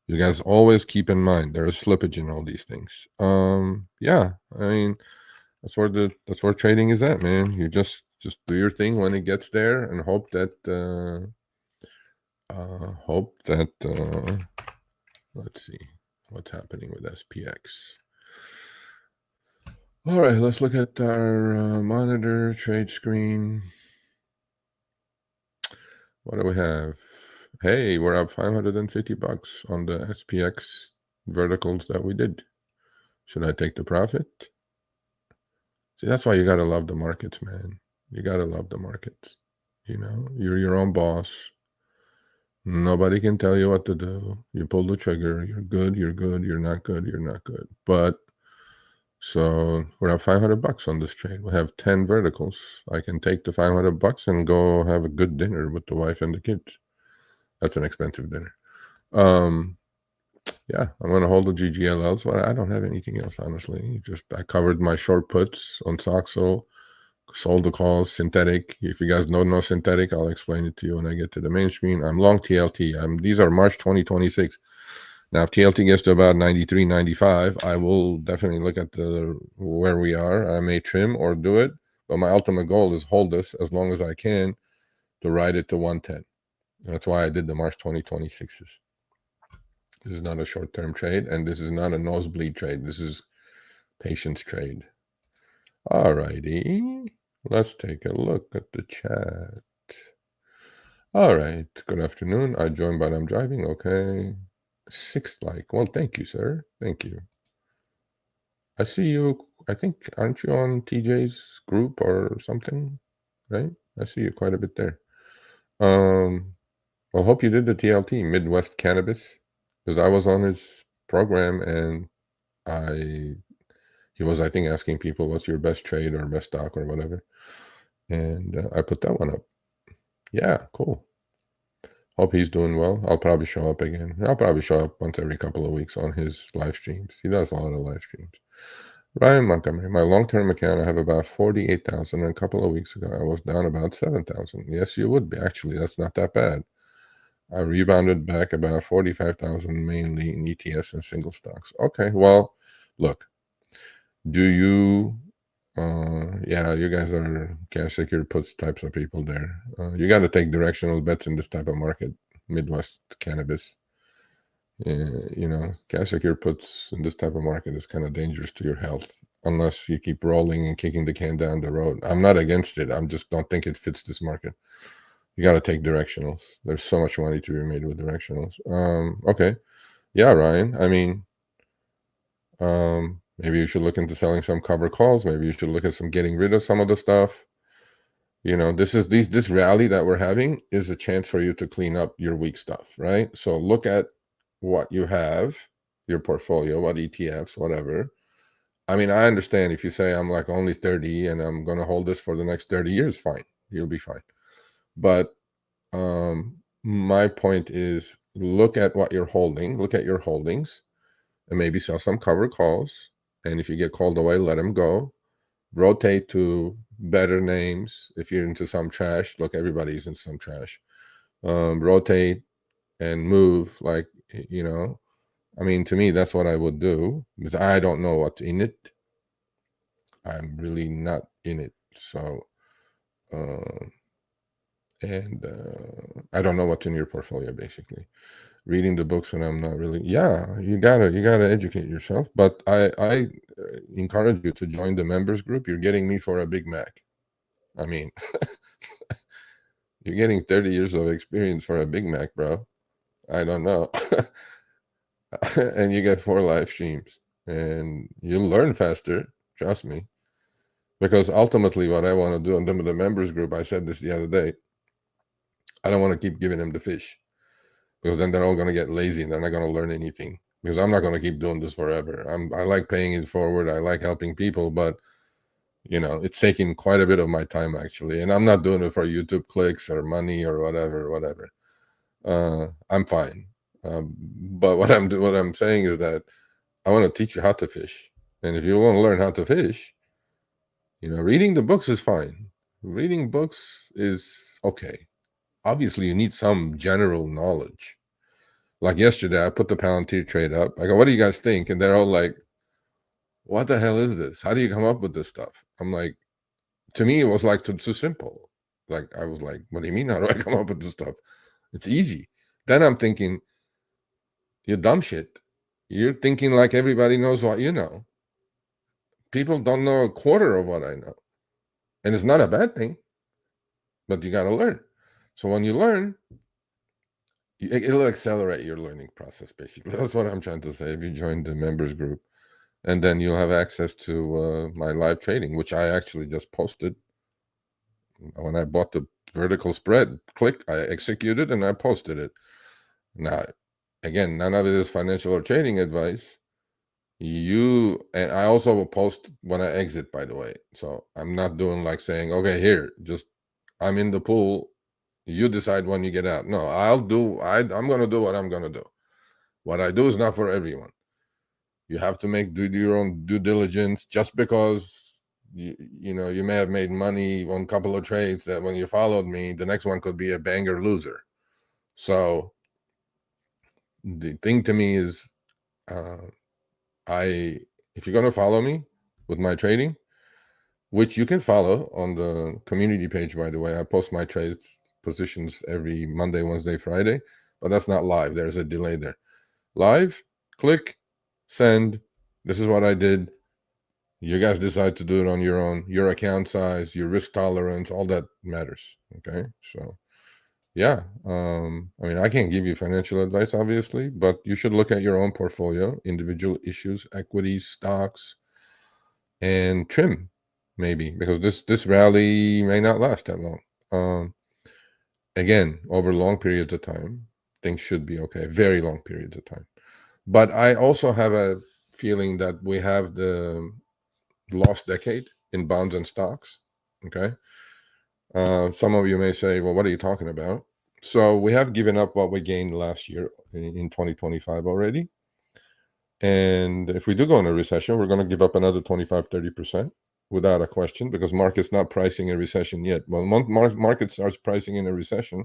You guys always keep in mind there is slippage in all these things. Yeah, I mean, that's where trading is at, man. You just do your thing when it gets there and hope that let's see what's happening with SPX. All right, let's look at our monitor trade screen. What do we have? Hey, we're up $550 on the SPX verticals that we did. Should I take the profit? See, that's why you gotta love the markets, man. You gotta love the markets. You're your own boss. Nobody can tell you what to do. You pull the trigger. You're good. You're good. You're not good. You're not good. But so we're at $500 on this trade. We have 10 verticals. I can take the $500 and go have a good dinner with the wife and the kids. That's an expensive dinner. Yeah, I'm gonna hold the GGLLs, but I don't have anything else, honestly. I covered my short puts on Soxo, sold the calls, synthetic. If you guys don't know synthetic, I'll explain it to you when I get to the main screen. I'm long TLT. These are March 2026. Now, if TLT gets to about 93, 95, I will definitely look at where we are. I may trim or do it, but my ultimate goal is hold this as long as I can to ride it to 110. That's why I did the March 2026s. This is not a short-term trade, and this is not a nosebleed trade. This is patience trade. All righty. Let's take a look at the chat. All right. Good afternoon. I joined, but I'm driving. Okay. 6th like. Well, thank you, sir. Thank you. I see you. I think, aren't you on TJ's group or something? Right? I see you quite a bit there. Well, hope you did the TLT, Midwest Cannabis, because I was on his program and he was, I think, asking people, what's your best trade or best stock or whatever. And I put that one up. Yeah, cool. Hope he's doing well. I'll probably show up again. I'll probably show up once every couple of weeks on his live streams. He does a lot of live streams. Ryan Montgomery, my long-term account, I have about 48,000. And a couple of weeks ago, I was down about 7,000. Yes, you would be. Actually, that's not that bad. I rebounded back about 45,000, mainly in ETFs and single stocks. Okay, well, look, do you, yeah, you guys are cash secure puts types of people there. You got to take directional bets in this type of market, Midwest cannabis. You know, cash secure puts in this type of market is kind of dangerous to your health unless you keep rolling and kicking the can down the road. I'm not against it. I just don't think it fits this market. You got to take directionals. There's so much money to be made with directionals. Okay. Yeah, Ryan. I mean, maybe you should look into selling some cover calls. Maybe you should look at some getting rid of some of the stuff. You know, this rally that we're having is a chance for you to clean up your weak stuff, right? So look at what you have, your portfolio, what ETFs, whatever. I mean, I understand if you say I'm like only 30 and I'm going to hold this for the next 30 years, fine. You'll be fine. But my point is look at what you're holding, look at your holdings, and maybe sell some cover calls. And if you get called away, let them go. Rotate to better names. If you're into some trash, look, everybody's in some trash. Rotate and move, like, you know, I mean, to me, that's what I would do because I don't know what's in it. I'm really not in it. So, I don't know what's in your portfolio, basically. Reading the books, and I'm not really. Yeah, you gotta educate yourself. But I encourage you to join the members group. You're getting me for a Big Mac. I mean, you're getting 30 years of experience for a Big Mac, bro. I don't know. And you get 4 live streams, and you'll learn faster. Trust me. Because ultimately, what I want to do in the members group, I said this the other day. I don't want to keep giving them the fish. Because then they're all going to get lazy and they're not going to learn anything. Because I'm not going to keep doing this forever. I like paying it forward. I like helping people, but you know, it's taking quite a bit of my time actually. And I'm not doing it for YouTube clicks or money or whatever. I'm fine. But what I'm saying is that I want to teach you how to fish. And if you want to learn how to fish, you know, reading the books is fine. Reading books is okay. Obviously, you need some general knowledge. Like yesterday, I put the Palantir trade up. I go, what do you guys think? And they're all like, what the hell is this? How do you come up with this stuff? I'm like, to me, it was like too simple. Like, I was like, what do you mean? How do I come up with this stuff? It's easy. Then I'm thinking, you dumb shit. You're thinking like everybody knows what you know. People don't know a quarter of what I know. And it's not a bad thing, but you got to learn. So when you learn, it'll accelerate your learning process, basically. That's what I'm trying to say. If you join the members group, and then you'll have access to my live trading, which I actually just posted. When I bought the vertical spread, I executed, and I posted it. Now, again, none of it is financial or trading advice. And I also will post when I exit, by the way. So I'm not doing like saying, okay, here, just I'm in the pool. You decide when you get out. No, I'm going to do what I'm going to do. What I do is not for everyone. You have to do your own due diligence. Just because you know you may have made money on a couple of trades that when you followed me, the next one could be a banger loser. So the thing to me is, if you're going to follow me with my trading, which you can follow on the community page, by the way, I post my trades positions every Monday, Wednesday, Friday, but that's not live. There's a delay there. Live, click, send. This is what I did. You guys decide to do it on your own. Your account size, your risk tolerance, all that matters. Okay, so yeah, I mean, I can't give you financial advice, obviously, but you should look at your own portfolio, individual issues, equities, stocks, and trim maybe, because this rally may not last that long. Again, over long periods of time, things should be okay, very long periods of time. But I also have a feeling that we have the lost decade in bonds and stocks. Okay. Some of you may say, well, what are you talking about? So we have given up what we gained last year in 2025 already. And if we do go in a recession, we're going to give up another 25, 30% without a question, because market's not pricing a recession yet. Well, market starts pricing in a recession,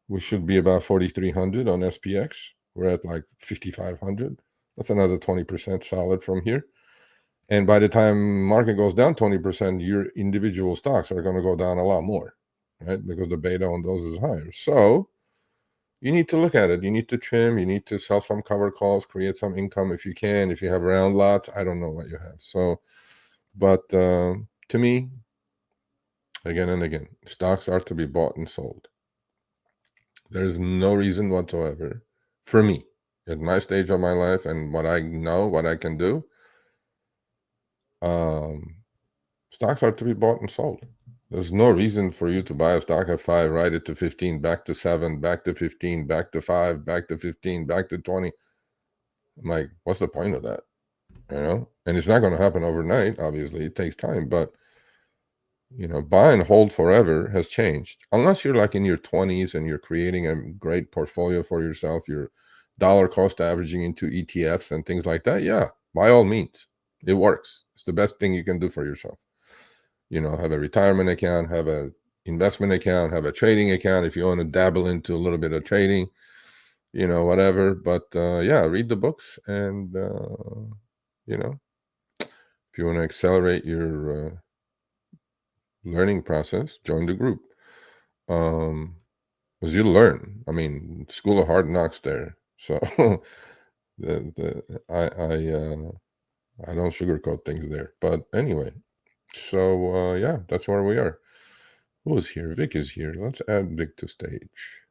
we should be about 4,300 on SPX. We're at like 5,500. That's another 20% solid from here. And by the time market goes down 20%, your individual stocks are going to go down a lot more, right? Because the beta on those is higher. So you need to look at it. You need to trim. You need to sell some cover calls, create some income if you can. If you have round lots, I don't know what you have. So, but to me, again and again, stocks are to be bought and sold. There is no reason whatsoever for me at my stage of my life and what I know, what I can do. Stocks are to be bought and sold. There's no reason for you to buy a stock at 5, ride it to 15, back to 7, back to 15, back to 5, back to 15, back to 20. I'm like, what's the point of that? You know, and it's not going to happen overnight. Obviously, it takes time, but buy and hold forever has changed. Unless you're like in your 20s and you're creating a great portfolio for yourself, you're dollar cost averaging into ETFs and things like that. Yeah, by all means, it works. It's the best thing you can do for yourself. Have a retirement account, have a investment account, have a trading account if you want to dabble into a little bit of trading, whatever. But yeah, read the books and if you want to accelerate your learning process, join the group. Because you learn. I mean, school of hard knocks there. So I don't sugarcoat things there. But anyway, so yeah, that's where we are. Who is here? Vic is here. Let's add Vic to stage.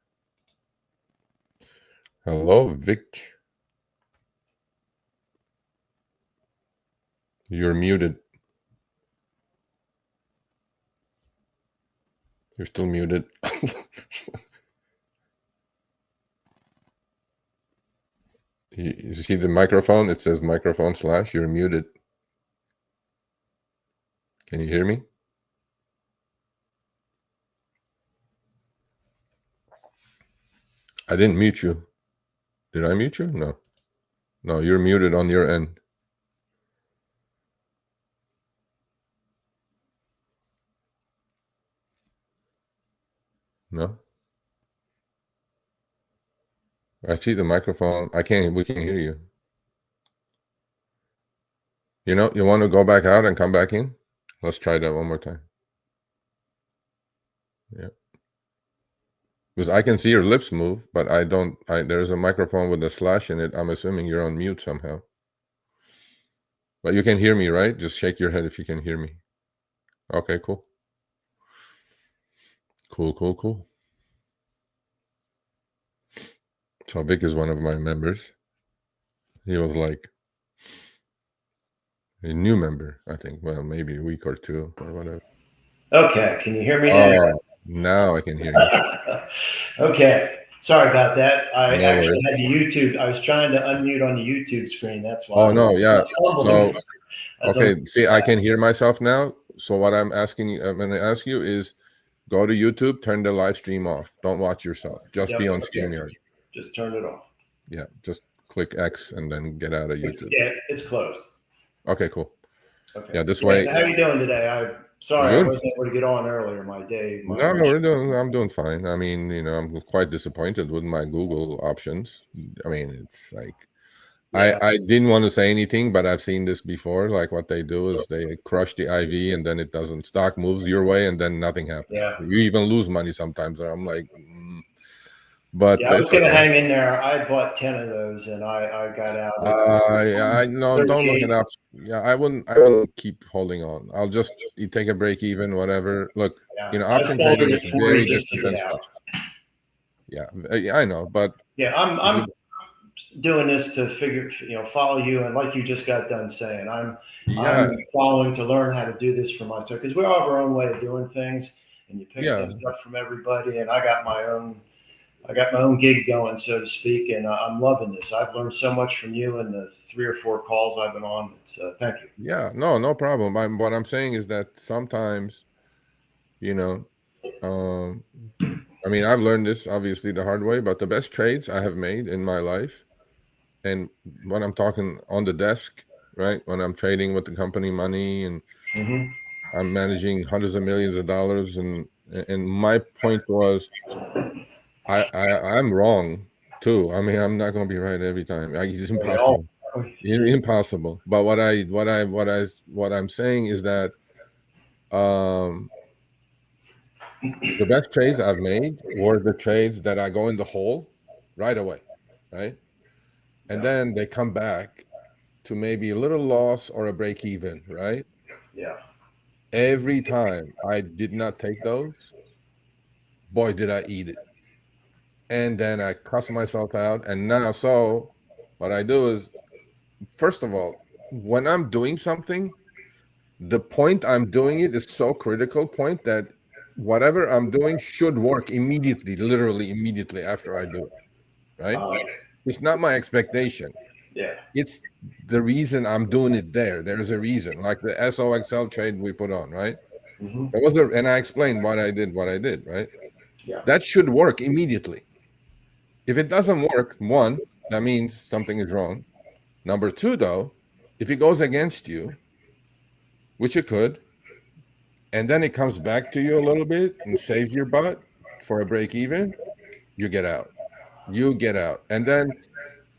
Hello, Vic. You're muted. You're still muted. You see the microphone? It says microphone / you're muted. Can you hear me? I didn't mute you. Did I mute you? No. No, you're muted on your end. No? I see the microphone. We can't hear you. You want to go back out and come back in? Let's try that one more time. Yeah. Because I can see your lips move, but I don't. There's a microphone with a / in it. I'm assuming you're on mute somehow. But you can hear me, right? Just shake your head if you can hear me. Okay, cool. Cool. So Vic is one of my members. He was like a new member, I think. Well, maybe a week or two or whatever. Okay, can you hear me now? Now I can hear you. Okay, sorry about that. I No actually worries. had the YouTube. I was trying to unmute on the YouTube screen. That's why. Oh no, yeah. So Okay. see, I can hear myself now. So what I'm going to ask you is, go to YouTube, turn the live stream off. Don't watch yourself. Just be on StreamYard. Just turn it off. Yeah, just click X and then get out of YouTube. It's closed. Okay, cool. Okay. Yeah, this way. So how are you doing today? Sorry, Good. I wasn't able to get on earlier. I'm doing fine. I mean, I'm quite disappointed with my Google options. I mean, it's like I didn't want to say anything, but I've seen this before. Like what they do is they crush the IV and then it doesn't. Stock moves your way and then nothing happens. Yeah. You even lose money sometimes. I'm like, but I was going to hang in there. I bought 10 of those and I got out. I no, don't look it up. Yeah, I wouldn't keep holding on. I'll just take a break even, whatever. Look, option trading is very different than stock. Yeah, I know, but yeah, I'm doing this to follow you, and like you just got done saying, I'm following to learn how to do this for myself, because we all have our own way of doing things. and you pick Yeah, things up from everybody. And I got my own gig going, so to speak, and I'm loving this. I've learned so much from you in the 3 or 4 calls I've been on. Thank you. yeah, no problem. What I'm saying is that sometimes, you know, um, I mean, I've learned this obviously the hard way, but the best trades I have made in my life, and when I'm talking on the desk, right, when I'm trading with the company money and Mm-hmm. I'm managing hundreds of millions of dollars, and my point was, I'm wrong too. I mean, I'm not going to be right every time. It's We all, impossible. Impossible. But what I'm saying is that um the best trades I've made were the trades that I go in the hole right away, right? And yeah, then they come back to maybe a little loss or a break even, right? yeah, Every time I did not take those, boy, did I eat it. And then I cuss myself out. And now, so what I do is, first of all, when I'm doing something, the point I'm doing it is so critical point that whatever I'm doing should work immediately, literally immediately after I do it, right? uh, It's not my expectation. yeah, It's the reason I'm doing it there. There's a reason, like the SOXL trade we put on, right? mm-hmm. There was a, and I explained what I did, right? Yeah, That should work immediately. If it doesn't work, one, that means something is wrong. Number two, though, if it goes against you, which it could, and then it comes back to you a little bit and saves your butt for a break even, you get out. You get out. And then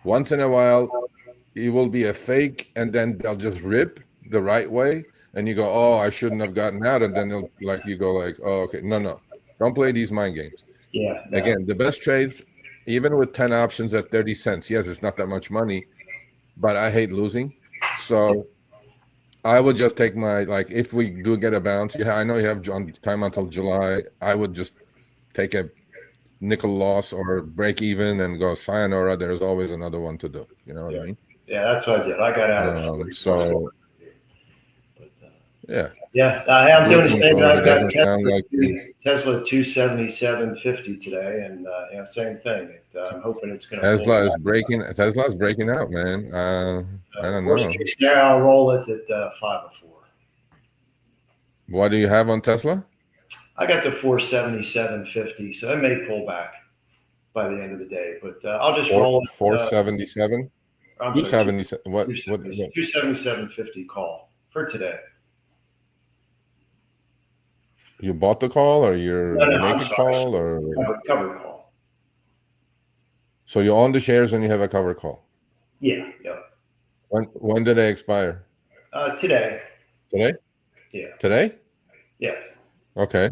once in a while, it will be a fake, and then they'll just rip the right way. And you go, oh, I shouldn't have gotten out. And then they'll like you go like, oh, okay. No. Don't play these mind games. yeah, no, Again, the best trades, even with 10 options at 30 cents. Yes, it's not that much money, but I hate losing. So I would just take my, like, if we do get a bounce, yeah, I know you have time until July. I would just take a nickel loss or break even and go sayonara. There's always another one to do. You know what I yeah, mean? yeah. That's what I did. I got out at 40 plus. So But, yeah, yeah, I'm doing the looking same. for, it I've got doesn't sound like you. Tesla 277.50 today, and same thing. I'm hoping it's going to pull Tesla back. is breaking. Tesla is breaking out, man. I don't Worst know. case scenario, I'll roll it at 5 or 4. What do you have on Tesla? I got the 477.50, so it may pull back by the end of the day. But I'll just roll it. 477, I'm sorry, 277. What? 277.50 call for today. You bought the call, or you No, I'm make a sorry. call, or Cover call. so you own the shares and you have a cover call. Yeah, yeah. When did they expire? Today. Today? Yeah. Today? Yes. Okay.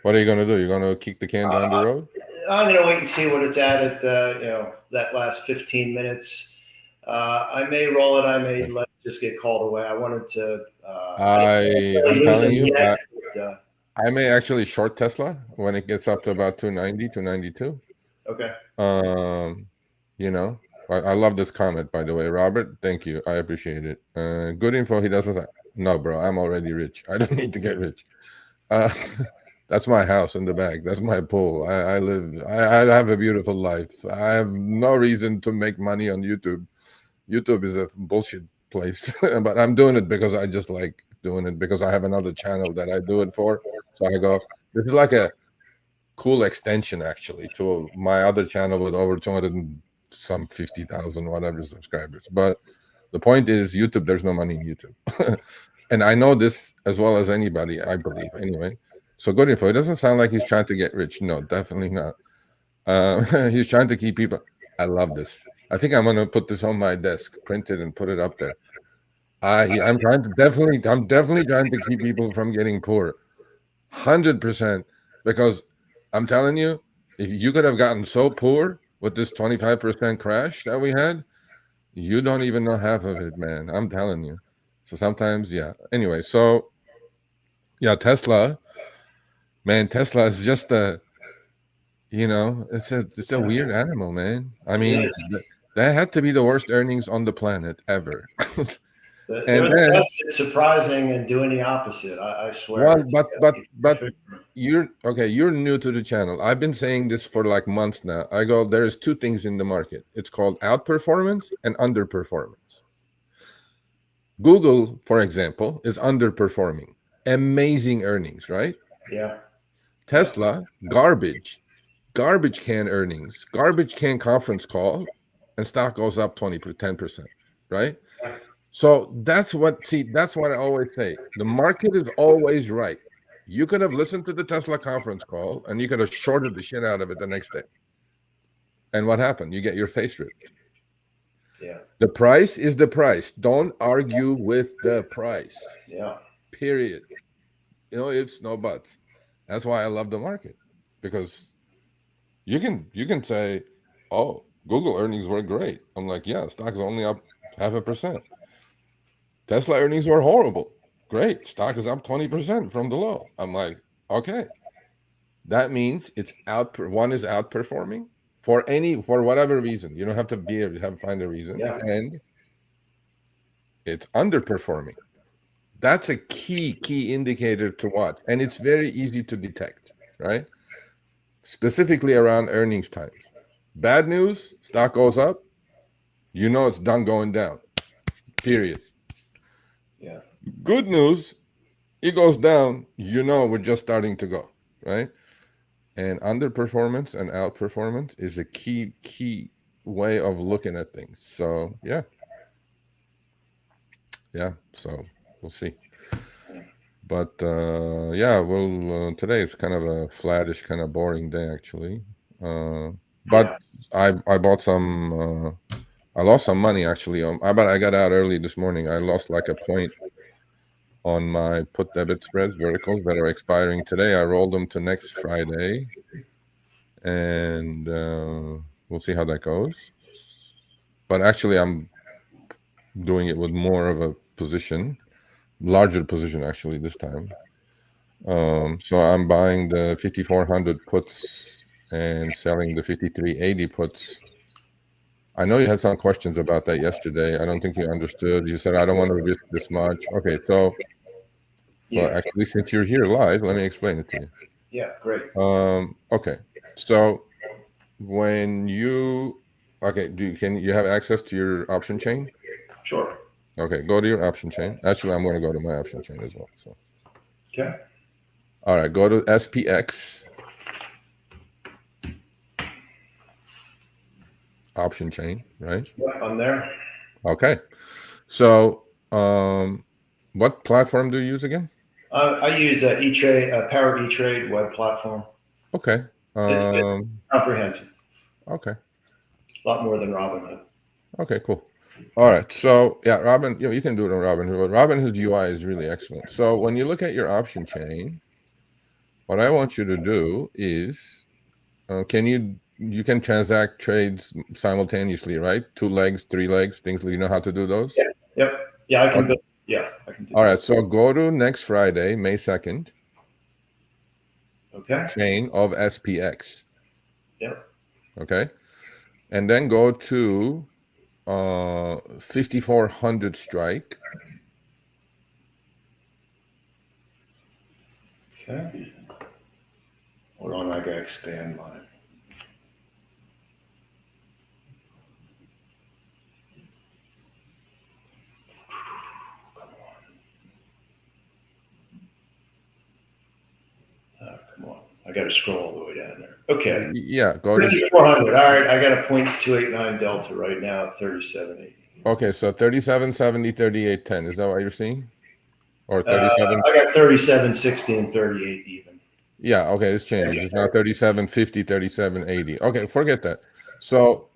What are you gonna do? You're gonna kick the can down the road? I'm going to wait and see what it's at that last 15 minutes. I may roll it. I may Okay. let it just get called away. I wanted to. I didn't I'm really lose telling them you, yet. But, I may actually short Tesla when it gets up to about 290, 292. okay. Um, you know, I love this comment, by the way, Robert. Thank you. I appreciate it. Good info. He doesn't say, no, bro, I'm already rich. I don't need to get rich. Uh, that's my house in the back. That's my pool. I live, I have a beautiful life. I have no reason to make money on YouTube. YouTube is a bullshit place, but I'm doing it because I just like doing it because I have another channel that I do it for. So I go, this is like a cool extension actually to my other channel with over 200 and some 50,000 whatever subscribers. But the point is, YouTube, there's no money in YouTube. And I know this as well as anybody, I believe, anyway. So good info. It doesn't sound like he's trying to get rich. No, definitely not. He's trying to keep people. I love this. I think I'm gonna put this on my desk, print it, and put it up there. I'm trying to I'm definitely trying to keep people from getting poor. 100%. Because I'm telling you, if you could have gotten so poor with this 25% crash that we had, you don't even know half of it, man. I'm telling you. So sometimes, yeah. Anyway, so yeah, Tesla, man, Tesla is just it's a weird animal, man. I It mean, is. that had to be the worst earnings on the planet ever. They're And the then, best at surprising and doing the opposite. I swear. well, but you're new to the channel. I've been saying this for like months now. I go, there's two things in the market. It's called outperformance and underperformance. Google, for example, is underperforming. Amazing earnings, right? Yeah. Tesla, garbage can earnings, garbage can conference call, and stock goes up 10%, right? So that's what I always say. The market is always right. You could have listened to the Tesla conference call and you could have shorted the shit out of it the next day. And what happened? You get your face ripped. Yeah. The price is the price. Don't argue with the price. Yeah. Period. It's no buts. That's why I love the market, because you can say, oh, Google earnings were great. I'm like, yeah, stock's only up 0.5%. Tesla earnings were horrible. Great, stock is up 20% from the low. I'm like, okay, that means one is outperforming for whatever reason. You don't have to be able to find a reason, Yeah. and it's underperforming. That's a key indicator to watch, and it's very easy to detect, right? Specifically around earnings times. Bad news, stock goes up, it's done going down, period. Yeah. Good news, it goes down, we're just starting to go, right? And underperformance and outperformance is a key way of looking at things. So yeah, so we'll see. But today is kind of a flattish, kind of boring day actually. But I bought some. I lost some money actually. I got out early this morning. I lost like a point on my put debit spreads verticals that are expiring today. I rolled them to next Friday, and we'll see how that goes. But actually, I'm doing it with more of a larger position actually this time. So I'm buying the 5,400 puts and selling the 5,380 puts. I know you had some questions about that yesterday. I don't think you understood. You said, I don't want to risk this much. Okay, so actually, since you're here live, let me explain it to you. Yeah, great. Okay, so when you can you have access to your option chain? Sure. Okay, go to your option chain. Actually, I'm going to go to my option chain as well. So okay. All right, go to SPX option chain, right? Yeah, I'm there. Okay. So what platform do you use again? I use E-Trade, Power E-Trade web platform. Okay. It's comprehensive. Okay. A lot more than Robinhood. Okay, cool. All right. So yeah, you can do it on Robinhood. Robinhood's UI is really excellent. So when you look at your option chain, what I want you to do is, you can transact trades simultaneously, right? 2 legs, 3 legs, things. You know how to do those? Yeah. Yep. Yeah, I can. Okay. I can do. All right. So go to next Friday, May 2nd. Okay. Chain of SPX. Yep. Okay. And then go to 5,400 strike. Okay. Hold on, I gotta expand mine. Come on. I got to scroll all the way down there. Okay. Yeah, go to 5,400. All right. I got a 0.289 delta right now at 37.80. Okay, so 37.70, 38.10. Is that what you're seeing? Or 37? I got 37.60 and 38 even. Yeah, okay, it's changing. It's now 37.50, 37.80. Okay, forget that. So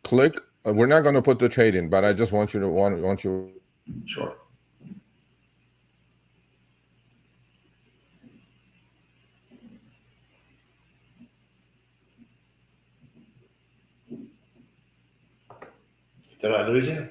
click. We're not going to put the trade in, but I just want you to Sure. Did I lose you?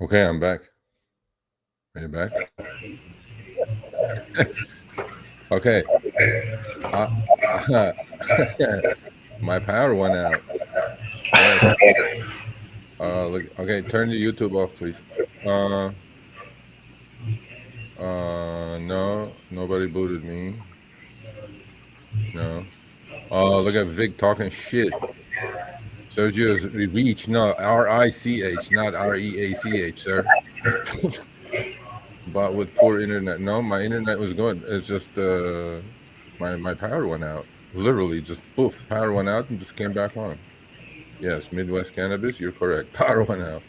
Okay, I'm back. Are you back? Okay. My power went out. Yes. Look. Okay, turn the YouTube off, please. No, nobody booted me. No. Oh, look at Vic talking shit. Sergio's reach. No, R-I-C-H, not R-E-A-C-H, sir. But with poor internet. No, my internet was good. It's just my power went out. Literally, just poof, power went out and just came back on. Yes, Midwest Cannabis, you're correct. Power went out.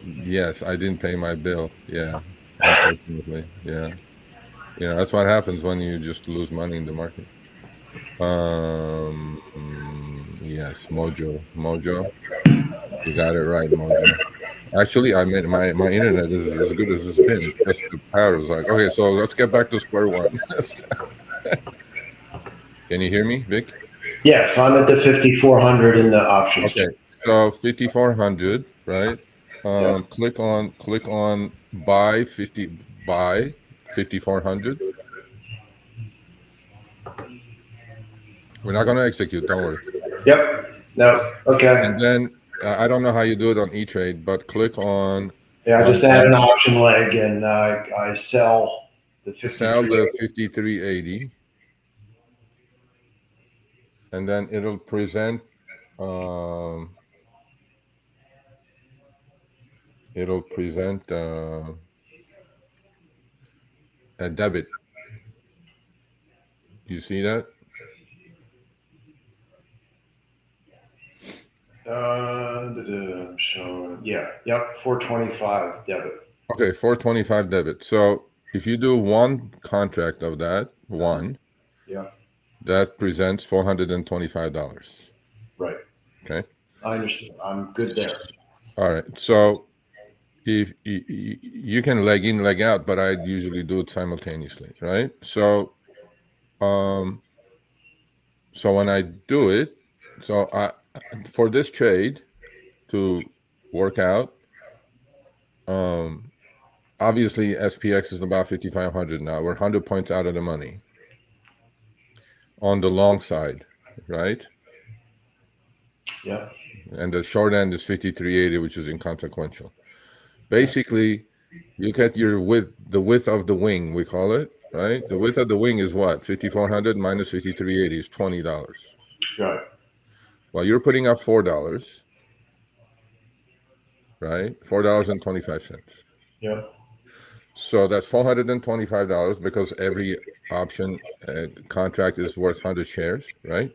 Yes, I didn't pay my bill. Yeah, unfortunately. Yeah. That's what happens when you just lose money in the market. Yes, Mojo. You got it right, Mojo. Actually, I mean, my internet is as good as it's been. It's just the power is like, okay, so let's get back to square one. Can you hear me, Vic? Yes, I'm at the 5,400 in the options. Okay, so 5,400, right? Yeah. Click on buy 5,400. We're not going to execute, don't worry. Yep. No. Okay. And then I don't know how you do it on E-Trade, but click on Yeah, I just add buy, an option leg and I sell the sell the 53. 5380, and then it'll present um, a debit. You see that? I'm showing. Yeah. Yep. 425 debit. Okay, 425 debit. So if you do one contract of that, Yeah. that presents $425. Right. Okay. I understand. I'm good there. All right. So if you can leg in, leg out, but I usually do it simultaneously, right? So when I do it, so for this trade to work out, obviously SPX is about 5,500 now. We're 100 points out of the money on the long side, right? Yeah. And the short end is 5,380, which is inconsequential. Basically, you get your the width of the wing, we call it, right? The width of the wing is what? 5,400 minus 5,380 is $20. Got it. Well, you're putting up $4, right? $4.25. Yeah. So that's $425 because every option contract is worth 100 shares, right?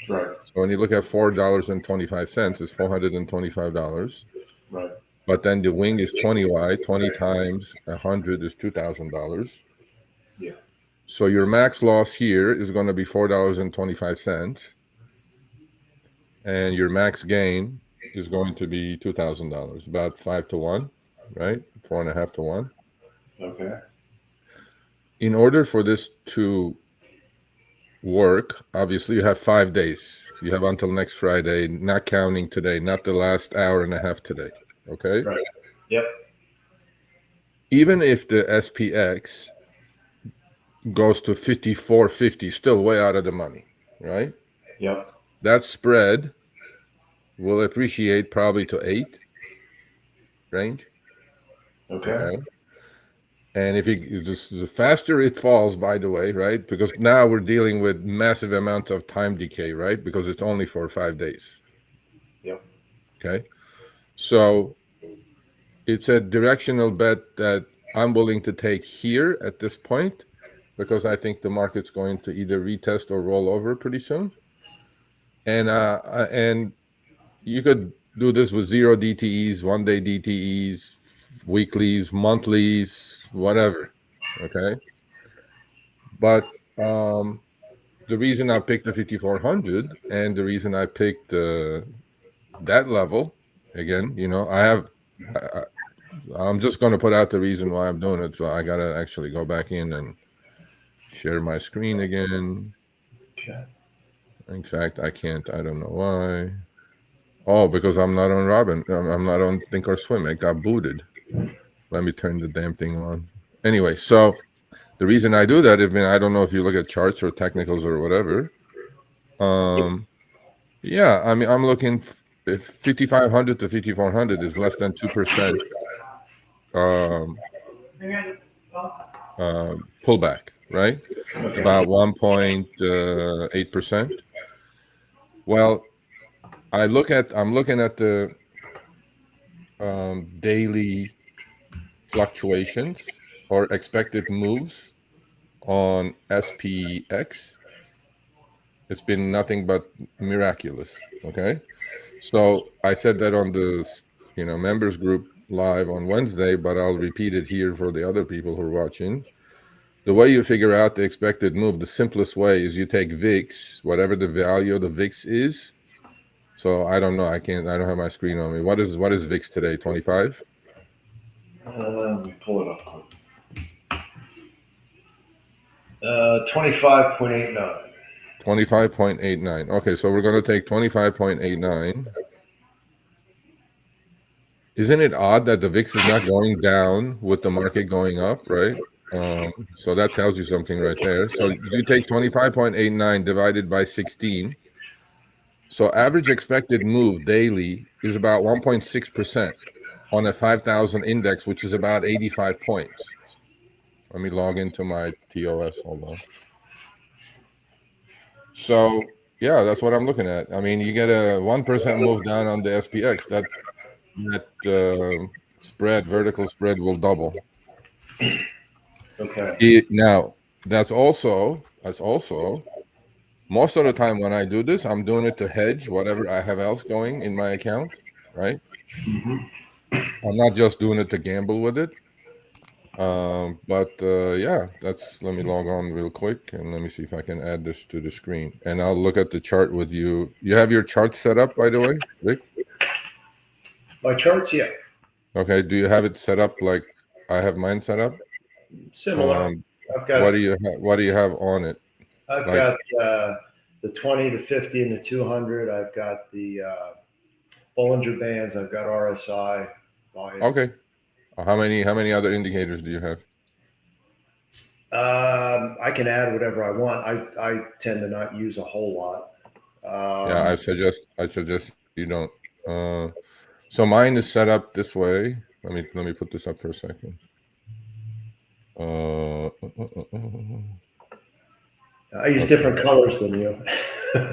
Right. So when you look at $4.25, it's $425. Right. But then the wing is 20 wide. 20 times 100 is $2,000. Yeah. So your max loss here is going to be $4.25, and your max gain is going to be $2,000, about 5 to 1, right? 4.5 to 1. Okay. In order for this to work, obviously you have 5 days. You have until next Friday, not counting today, not the last hour and a half today. Okay. Right. Yep. Even if the SPX goes to 54.50, still way out of the money, right? Yep. That spread will appreciate probably to 8 range. Okay. And if the faster it falls, by the way, right? Because now we're dealing with massive amounts of time decay, right? Because it's only for 5 days. Yep. Okay. So it's a directional bet that I'm willing to take here at this point, because I think the market's going to either retest or roll over pretty soon. And you could do this with 0 DTEs, 1-day DTEs, weeklies, monthlies, whatever. Okay. But the reason I picked the 5,400 and the reason I picked that level, again, I'm just going to put out the reason why I'm doing it. So I got to actually go back in and share my screen again. Okay. In fact, I can't. I don't know why. Oh, because I'm not on Robin. I'm not on Think or Swim. It got booted. Let me turn the damn thing on. Anyway, so the reason I do that, I don't know if you look at charts or technicals or whatever. Yeah, I mean, I'm looking if 5,500 to 5,400 is less than 2% pullback, right? Okay. About 1.8%. Well, I'm looking at the daily fluctuations or expected moves on SPX. It's been nothing but miraculous. Okay, so I said that on the members group live on Wednesday, but I'll repeat it here for the other people who are watching. The way you figure out the expected move, the simplest way is you take VIX, whatever the value of the VIX is. So I don't know. I don't have my screen on me. What is VIX today? 25? Let me pull it up quick. 25.89. 25.89. Okay, so we're going to take 25.89. Isn't it odd that the VIX is not going down with the market going up, right? So that tells you something right there. So you take 25.89 divided by 16. So average expected move daily is about 1.6% on a 5,000 index, which is about 85 points. Let me log into my TOS. Hold on. So yeah, that's what I'm looking at. I mean, you get a 1% move down on the SPX. That spread, vertical spread, will double. Okay. Now that's also most of the time when I do this, I'm doing it to hedge whatever I have else going in my account, right? Mm-hmm. I'm not just doing it to gamble with it. But yeah, let me log on real quick and let me see if I can add this to the screen, and I'll look at the chart with you. You have your chart set up, by the way, Rick? My charts, yeah. Okay. Do you have it set up like I have mine set up? Similar. I've got What do you have on it? I've Like, got the 20, the 50, and the 200. I've got the Bollinger Bands. I've got RSI volume. okay. How many other indicators do you have? I can add whatever I want. I tend to not use a whole lot. Yeah, I suggest you don't. So mine is set up this way. Let me put this up for a second. I use Okay. different colors than you.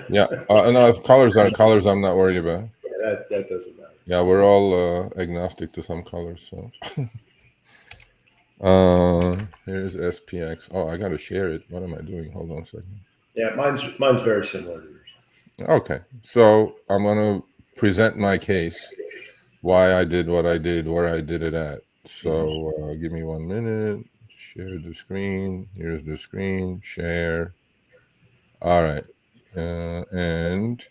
Yeah. No, if colors are colors, I'm not worried about. That doesn't matter. Yeah, we're all agnostic to some colors. So, here's SPX. Oh, I gotta share it. What am I doing? Hold on a second. Yeah, mine's very similar to yours. Okay, so I'm gonna present my case, why I did what I did, where I did it at. So, give me 1 minute. Share the screen. Here's the screen. Share. All right, and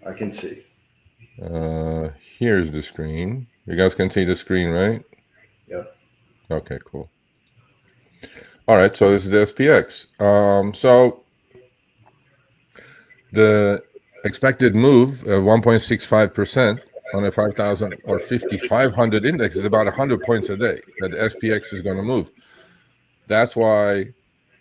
I can see. here's the screen. You guys can see the screen, right? Yep. Okay, cool. All right, so this is the SPX. So the expected move of 1.65% on a 5,000 or 5,500 index is about 100 points a day that the SPX is going to move. That's why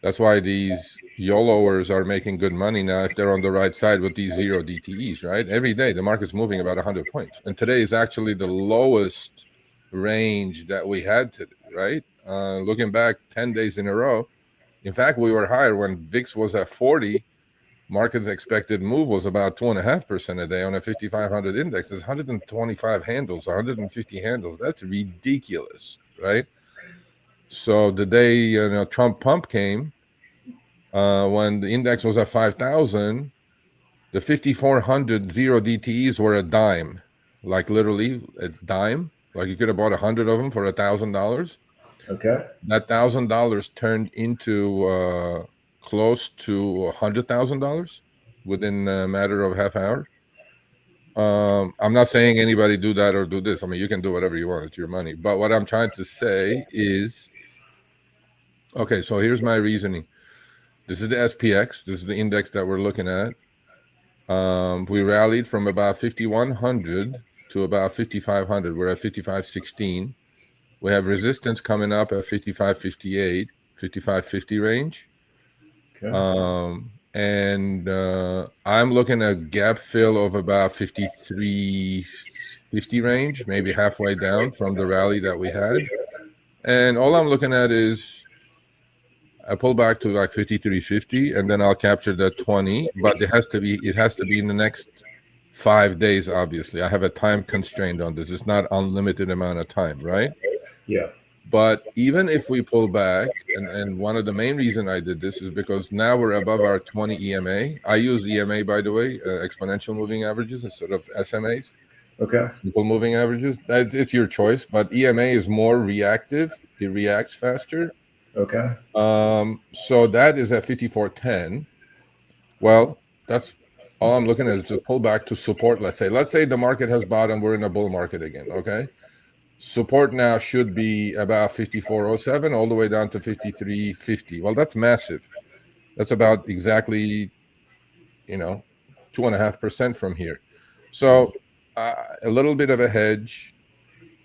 these YOLOers are making good money now if they're on the right side with these zero DTEs, right? Every day the market's moving about 100 points. And today is actually the lowest range that we had today, right? Looking back 10 days in a row. In fact, we were higher when VIX was at 40. Market's expected move was about 2.5% a day on a 5,500 index. There's 125 handles, 150 handles. That's ridiculous, right? So the day Trump pump came, when the index was at 5,000, the 5,400 zero DTEs were a dime, like literally a dime. Like you could have bought 100 of them for $1,000. Okay. That $1,000 turned into close to $100,000 within a matter of half hour. I'm not saying anybody do that or do this. I mean, you can do whatever you want. It's your money. But what I'm trying to say is, okay, so here's my reasoning. This is the SPX. This is the index that we're looking at. We rallied from about 5,100 to about 5,500. We're at 5,516. We have resistance coming up at 5,558, 5,550 range. Okay. And I'm looking at gap fill of about 5,350 range, maybe halfway down from the rally that we had. And all I'm looking at is I pull back to like 5,350, and then I'll capture that 20. But it has to be in the next 5 days. Obviously, I have a time constraint on this. It's not unlimited amount of time, right? Yeah. But even if we pull back, and one of the main reason I did this is because now we're above our 20 EMA. I use EMA, by the way, exponential moving averages instead of SMAs. Okay. Simple moving averages. It's your choice, but EMA is more reactive. It reacts faster. Okay. So that is at 54.10. Well, that's all I'm looking at is to pull back to support. Let's say the market has bottomed. We're in a bull market again. Okay. Support now should be about 54.07 all the way down to 53.50. Well, that's massive. That's about exactly, 2.5% from here. So a little bit of a hedge,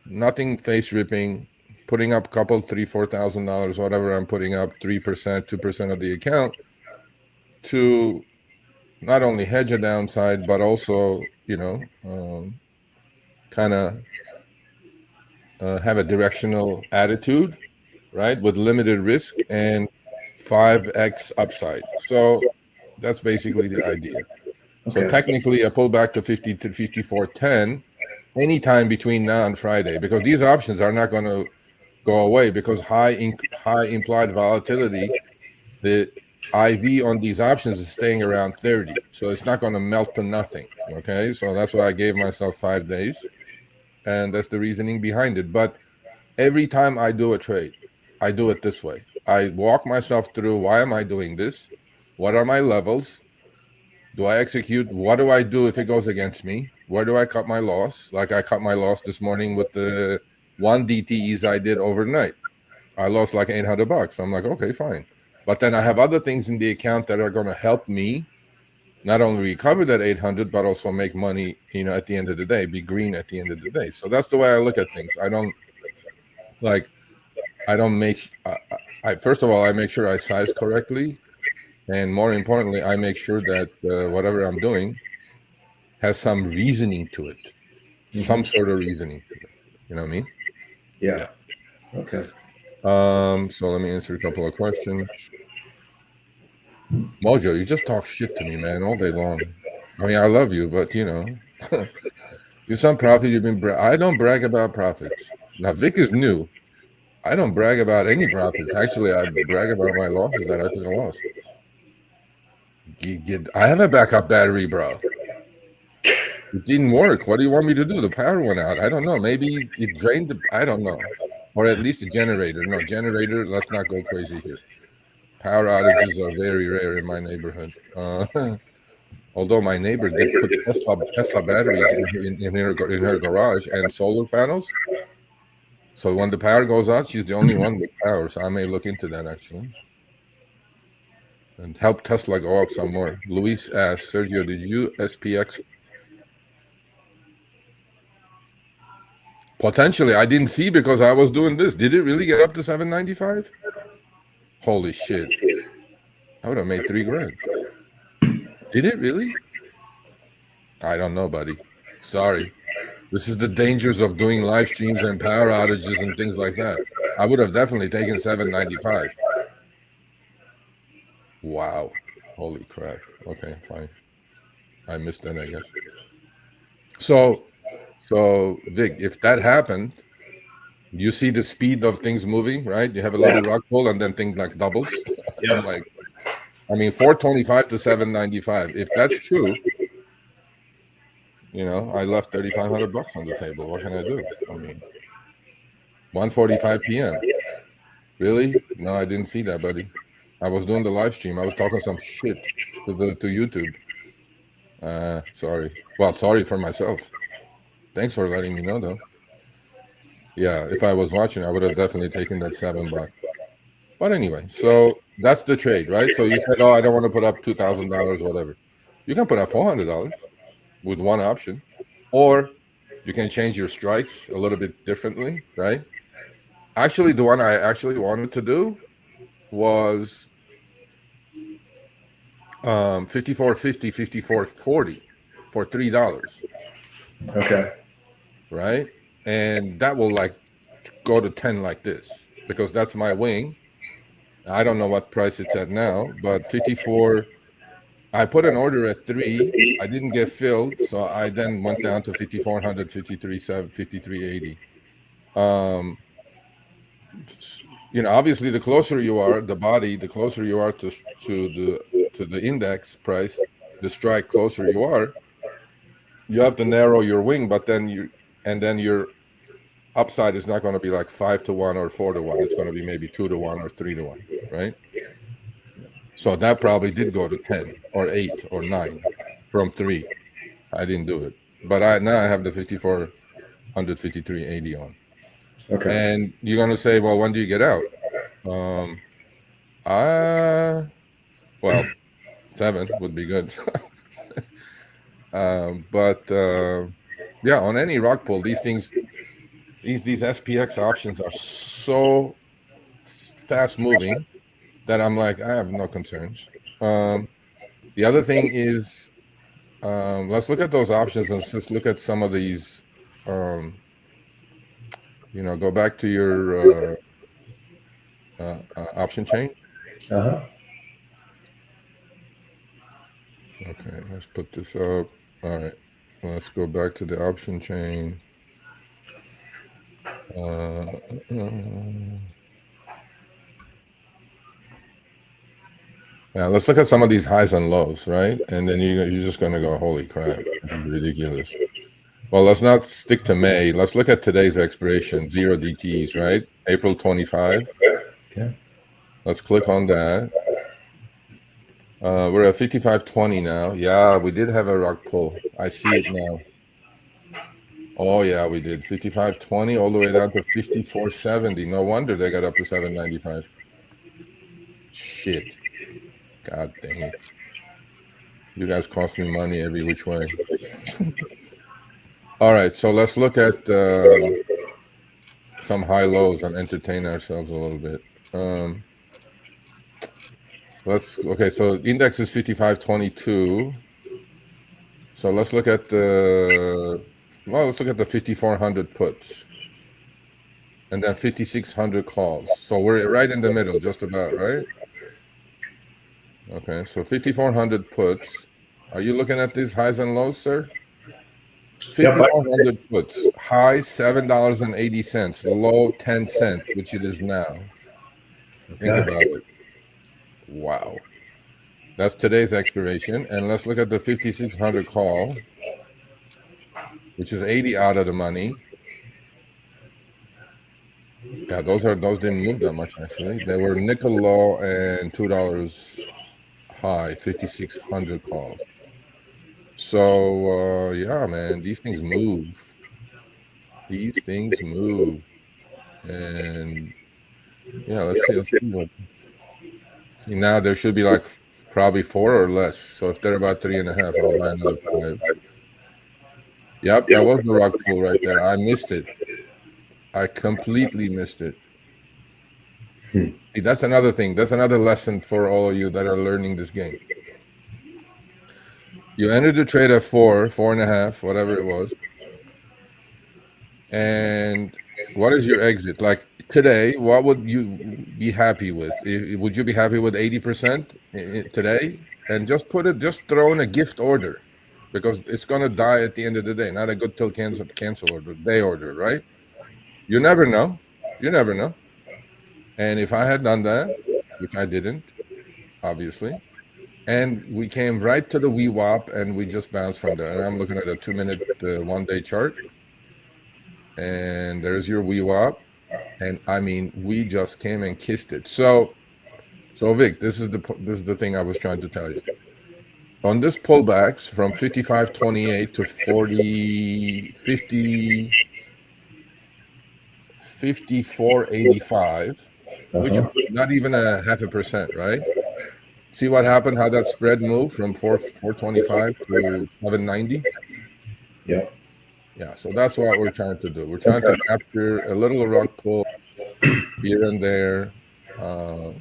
nothing face ripping, putting up a couple, $3,000-$4,000, whatever I'm putting up, 3%, 2% of the account to not only hedge a downside, but also, kind of have a directional attitude, right, with limited risk and 5x upside. So that's basically the idea. So Okay. technically, a pullback to 50 to 54.10 anytime between now and Friday, because these options are not going to go away because high implied volatility, the IV on these options is staying around 30. So it's not going to melt to nothing. Okay. So that's why I gave myself 5 days. And that's the reasoning behind it. But every time I do a trade, I do it this way. I walk myself through, why am I doing this? What are my levels? Do I execute? What do I do if it goes against me? Where do I cut my loss? Like I cut my loss this morning with the 1 DTEs I did overnight. I lost like $800. I'm like, okay, fine. But then I have other things in the account that are going to help me not only recover that 800, but also make money, at the end of the day, be green at the end of the day. So that's the way I look at things. I don't make, first of all, I make sure I size correctly. And more importantly, I make sure that whatever I'm doing has some reasoning to it, some sort of reasoning to it. You know what I mean? Yeah. Okay. So let me answer a couple of questions. Mojo, you just talk shit to me, man, all day long. I mean, I love you, but you some profit. You've been. I don't brag about profits. Now Vic is new. I don't brag about any profits. Actually, I brag about my losses that I took a loss. I have a backup battery, bro. It didn't work. What do you want me to do? The power went out. I don't know. Maybe it drained the. I don't know. Or at least a generator. No, generator. Let's not go crazy here. Power outages are very rare in my neighborhood. Although my neighbor did put Tesla batteries in her garage and solar panels. So when the power goes out, she's the only one with power. So I may look into that actually and help Tesla go up some more. Luis asked, Sergio, did you SPX? Potentially, I didn't see because I was doing this. Did it really get up to 795? Holy shit! I would have made $3,000. Did it really? I don't know, buddy. Sorry. This is the dangers of doing live streams and power outages and things like that. I would have definitely taken 795. Wow. Holy crap. Okay, fine. I missed that, I guess. So Vic, if that happened, you see the speed of things moving, right? You have a little rug pull and then things like doubles. Yeah. I'm like, 425 to 795. If that's true, I left $3,500 on the table. What can I do? 1:45 p.m. Really? No, I didn't see that, buddy. I was doing the live stream. I was talking some shit to YouTube. Sorry. Well, sorry for myself. Thanks for letting me know, though. Yeah, if I was watching, I would have definitely taken that $7. But anyway, so that's the trade, right? So you said, oh, I don't want to put up $2,000, whatever. You can put out $400 with one option, or you can change your strikes a little bit differently, right? Actually, the one I actually wanted to do was 54.50, 54.40 for $3, Okay. right? And that will like go to 10 like this because that's my wing. I don't know what price it's at now, but 54. I put an order at 3. I didn't get filled, so I then went down to 5400, 53.7, 53.80. Um, obviously, the closer you are, the closer you are to the index price, the strike closer you are. You have to narrow your wing, but then your upside is not going to be like 5-1 or 4-1. It's going to be maybe 2-1 or 3-1, right? So that probably did go to 10 or 8 or 9 from 3. I didn't do it, but now I have the 5400, 53.80 on. Okay. And you're going to say, well, when do you get out? Um, well, 7 would be good. But yeah, on any rock pull, these things, these SPX options are so fast moving that I'm like, I have no concerns. The other thing is, let's look at those options and let's just look at some of these. Go back to your option chain. Uh-huh. Okay, let's put this up. All right, let's go back to the option chain. Yeah, let's look at some of these highs and lows, right? And then you're just going to go, holy crap, this is ridiculous. Well, let's not stick to May. Let's look at today's expiration, 0 DTs, right? April 25. Okay. Let's click on that. We're at 55.20 now. Yeah, we did have a rock pull. I see it now. Oh, yeah, we did. 55.20 all the way down to 54.70. No wonder they got up to 7.95. Shit. God dang it. You guys cost me money every which way. All right, so let's look at some high lows and entertain ourselves a little bit. Okay, so index is 55.22. So let's look at the 5400 puts and then 5600 calls. So we're right in the middle, just about, right? Okay, so 5400 puts. Are you looking at these highs and lows, sir? 5400 puts, high $7.80, low 10 cents, which it is now. Think about it. Wow. That's today's expiration. And let's look at the 5600 call, which is 80 out of the money. Yeah, those didn't move that much actually. They were nickel low and $2 high, 5600 calls. So yeah, man, these things move. These things move. And yeah, let's see what. See, now there should be like probably 4 or less. So if they're about 3.5, I'll buy another 5. Yep, that was the rock pull right there. I missed it. I completely missed it. See, that's another thing. That's another lesson for all of you that are learning this game. You entered the trade at 4, 4.5, whatever it was. And what is your exit? Like today, what would you be happy with? Would you be happy with 80% today? And just throw in a gift order because it's going to die at the end of the day. Not a good till cancel order, day order, right? You never know. You never know. And if I had done that, which I didn't, obviously, and we came right to the VWAP and we just bounced from there. And I'm looking at a 2-minute, 1-day chart. And there's your VWAP. And I mean, we just came and kissed it. So Vic, this is the thing I was trying to tell you. On this pullbacks from 55.28 to 54.85, which not even a 0.5%, right? See what happened? How that spread moved from 425 to 790? Yeah. Yeah, so that's what we're trying to do. We're trying to capture a little rug pull here and there uh,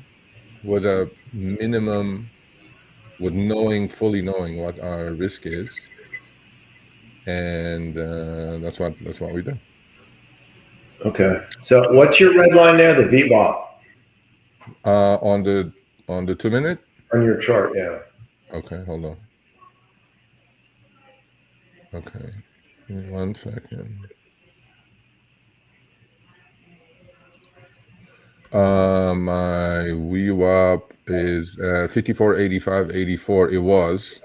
with a minimum, with fully knowing what our risk is, and that's what we do. Okay. So what's your red line there? The VWAP On the 2 minute. on your chart. Yeah. Okay, hold on. Okay, give me 1 second. My VWAP is 54.85.84. It was,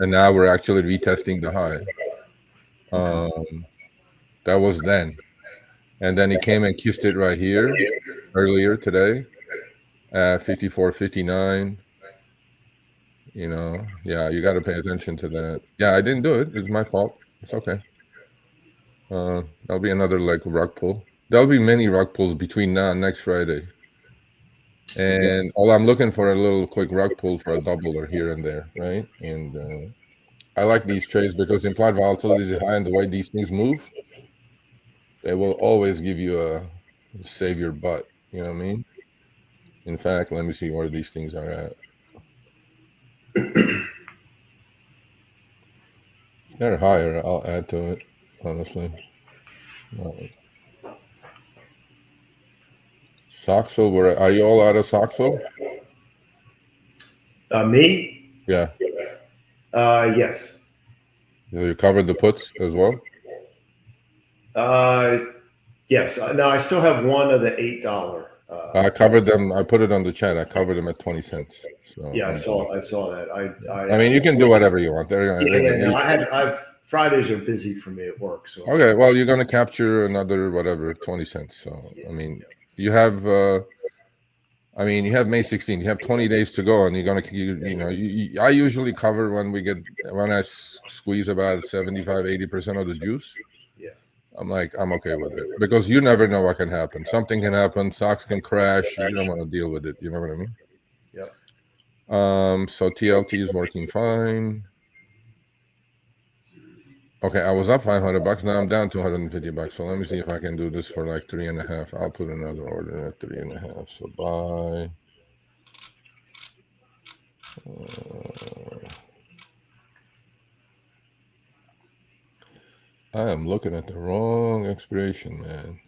and now we're actually retesting the high. That was then, and then he came and kissed it right here earlier today at 54.59. Yeah, you got to pay attention to that. Yeah, I didn't do it. It's my fault. It's okay. That'll be another like rug pull. There'll be many rug pulls between now and next Friday. And all I'm looking for a little quick rug pull for a double or here and there, right? And I like these trades because implied volatility is high, and the way these things move, they will always give you a save your butt. You know what I mean? In fact, let me see where these things are at. They're higher. I'll add to it, honestly. Soxel, are you all out of Soxel? Me? Yeah. Yes. You covered the puts as well? Yes. No, I still have one of the $8. I covered them. I put it on the chat. I covered them at 20 cents. So Yeah, I saw that. I mean, you can do whatever you want. No, I've Fridays are busy for me at work. So Okay, well, you're gonna capture another whatever 20 cents. So I mean, you have May 16th. You have 20 days to go, and you're gonna I usually cover when I squeeze about 75-80% of the juice. yeah. I'm okay with it because you never know what can happen. Something can happen. Stocks can crash. You don't want to deal with it. You know what I mean? Yep. So TLT is working fine. Okay, I was up $500. Now I'm down $250. So let me see if I can do this for like 3.5. I'll put another order at 3.5. So buy. I am looking at the wrong expiration, man.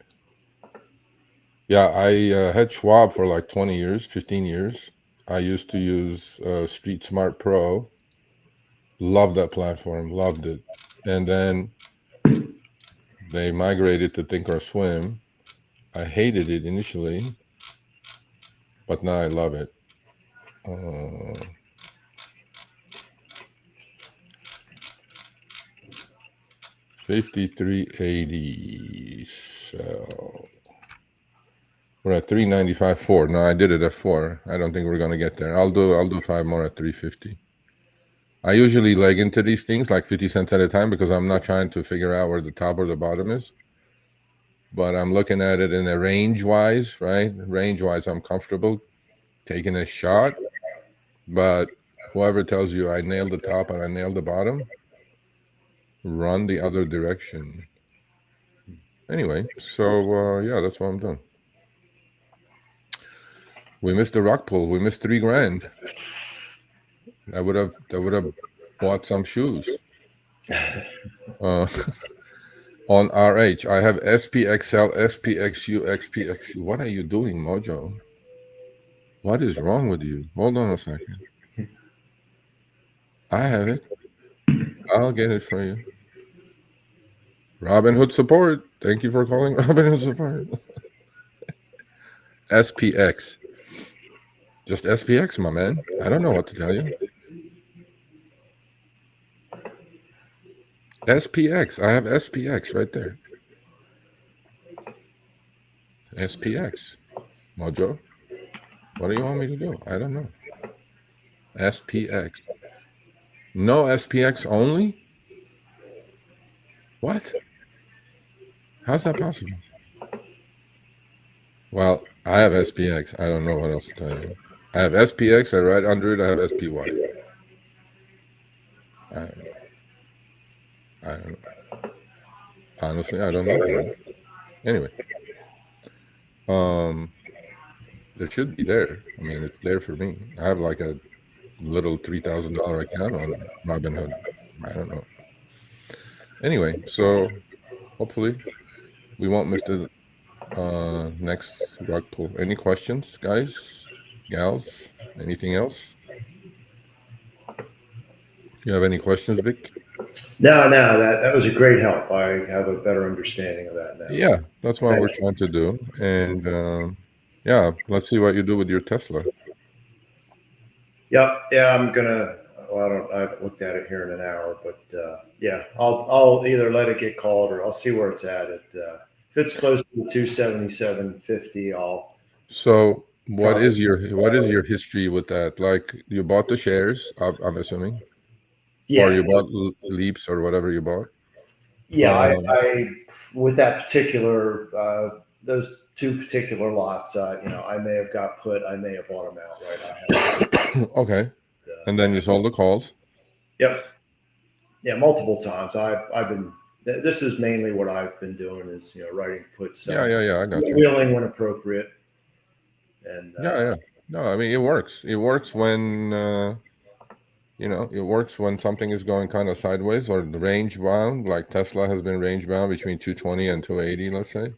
Yeah, I had Schwab for like 20 years, 15 years. I used to use Street Smart Pro. Loved that platform, loved it. And then they migrated to Thinkorswim. I hated it initially, but now I love it. 53.80. So we're at 395.4. No, I did it at 4. I don't think we're gonna get there. I'll do 5 more at 350. I usually leg into these things like 50 cents at a time because I'm not trying to figure out where the top or the bottom is. But I'm looking at it in a range-wise, right? Range-wise, I'm comfortable taking a shot. But whoever tells you I nailed the top and I nailed the bottom, run the other direction. Anyway, so yeah, that's what I'm doing. We missed the rock pull. We missed $3,000. I would have bought some shoes. On RH, I have SPXL, SPXU, XPXU. What are you doing, Mojo? What is wrong with you? Hold on a second. I have it. I'll get it for you. Robinhood support. Thank you for calling Robinhood support. SPX. Just SPX, my man. I don't know what to tell you. SPX. I have SPX right there. SPX. Mojo. What do you want me to do? I don't know. SPX. No SPX only? What? How's that possible? Well, I have SPX. I don't know what else to tell you. I have SPX, and right under it, I have SPY. I don't know. I don't know. Honestly, I don't know, man. Anyway, um, there should be there. I mean, it's there for me. I have like a little $3,000 account on Robinhood. I don't know. Anyway, so hopefully we won't miss the next rug pull. Any questions, guys, gals? Anything else? You have any questions, Vic? No, that was a great help. I have a better understanding of that now. Yeah, that's what we're Thank you. trying to do. And yeah, let's see what you do with your Tesla. Yep. Yeah, I'm gonna. Well, I haven't looked at it here in an hour, but yeah, I'll either let it get called or I'll see where it's at. If it's close to 277.50, I'll. So what Probably. is your history with that? Like you bought the shares, I'm assuming, or Yeah, you bought Leaps or whatever you bought. yeah. Um, I with that particular those two particular lots, I may have got put. I may have bought them outright. okay, and then you sold the calls. Yep. Yeah, multiple times. I've been. This is mainly what I've been doing is writing puts, Yeah, I got you. wheeling when appropriate, and Yeah. No, I mean it works. It works when it works when something is going kind of sideways or the range bound, like Tesla has been range bound between 220 and 280, let's say.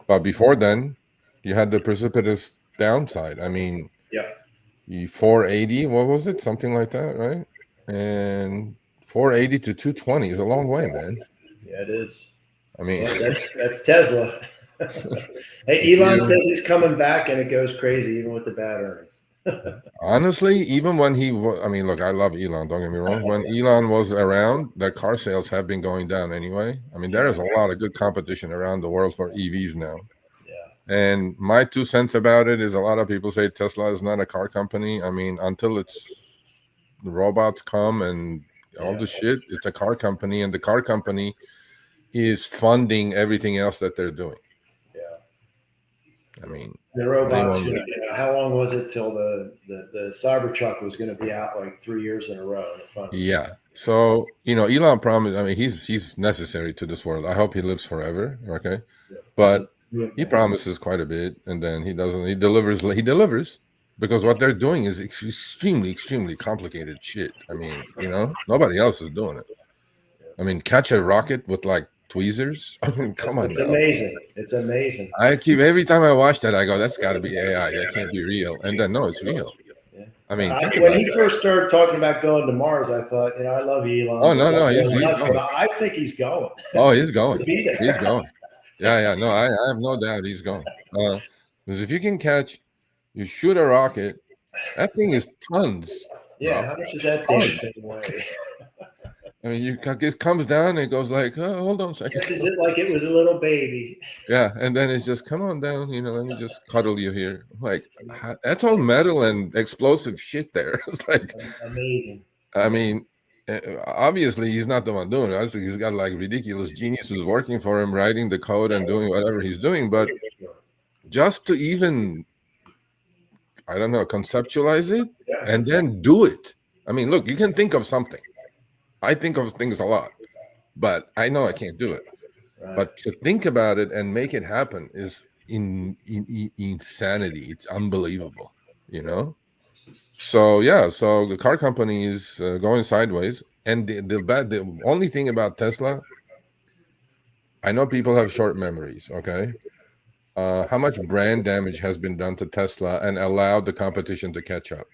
But before then, you had the precipitous downside. I mean, yeah, 480, what was it? Something like that, right? And 480 to 220 is a long way, man. yeah, it is. I mean, Yeah, that's Tesla. Hey, if Elon says you he's coming back, and it goes crazy even with the bad earnings. honestly, even when I mean, look, I love Elon, don't get me wrong. When Elon was around, the car sales have been going down anyway. I mean, there is a lot of good competition around the world for EVs now. Yeah, And my 2 cents about it is a lot of people say Tesla is not a car company. I mean, until it's the robots come and all yeah, the shit, it's a car company, and the car company is funding everything else that they're doing. yeah. I mean, The what do you robots. want to do? How long was it till the Cybertruck was going to be out like 3 years in a row? And it finally came. Yeah. So, Elon promised, I mean, he's necessary to this world. I hope he lives forever. Okay. Yeah. He's a But brilliant he man. promises quite a bit and then he doesn't. He delivers because what they're doing is extremely, extremely complicated shit. I mean, nobody else is doing it. I mean, catch a rocket with like tweezers. I mean, come on It's now. amazing. It's amazing. Every time I watch that, I go, that's got to be AI. That can't be real. And then, no, it's real. Yeah. I mean, think When about he it. first started talking about going to Mars, I thought, I love Oh, Elon. no, no, he's Nuts, but going. I think he's going. Oh, he's going. To be He's there. going. Yeah. No, I have no doubt he's going. Because if you can you shoot a rocket, that thing is tons, Yeah. bro. How much does that damn Tons. thing weigh? I mean, it comes down and it goes like, oh, hold on a second. Catches it like it was a little baby. Yeah, and then it's just come on down, let me just cuddle you here. Like that's all metal and explosive shit there. It's like, Amazing. I mean, obviously he's not the one doing it. I think he's got like ridiculous geniuses working for him, writing the code and doing whatever he's doing. But just to even, I don't know, conceptualize it Yeah. and then do it. I mean, look, you can think of something. I think of things a lot, but I know I can't do it. Right. But to think about it and make it happen is insanity. It's unbelievable, So yeah, so the car company is going sideways, and the only thing about Tesla, I know people have short memories. Okay, how much brand damage has been done to Tesla and allowed the competition to catch up?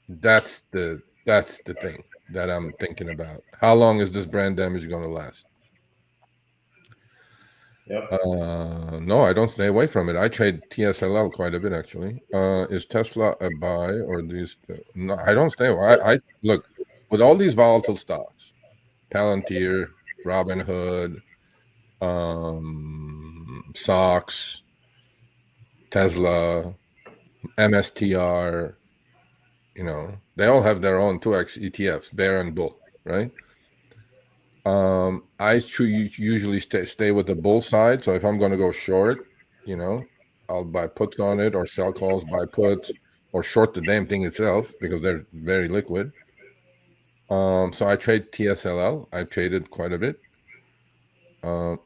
That's the thing that I'm thinking about. How long is this brand damage going to last? Yep. No, I don't stay away from it. I trade TSLL quite a bit actually. Is Tesla a buy or these? No, I don't stay away. I look with all these volatile stocks, Palantir, Robinhood, SOX, Tesla, MSTR. They all have their own 2x ETFs, bear and bull, right? I usually stay with the bull side. So if I'm going to go short, I'll buy puts on it, or sell calls, buy puts, or short the damn thing itself because they're very liquid. So I trade TSLL. I traded quite a bit.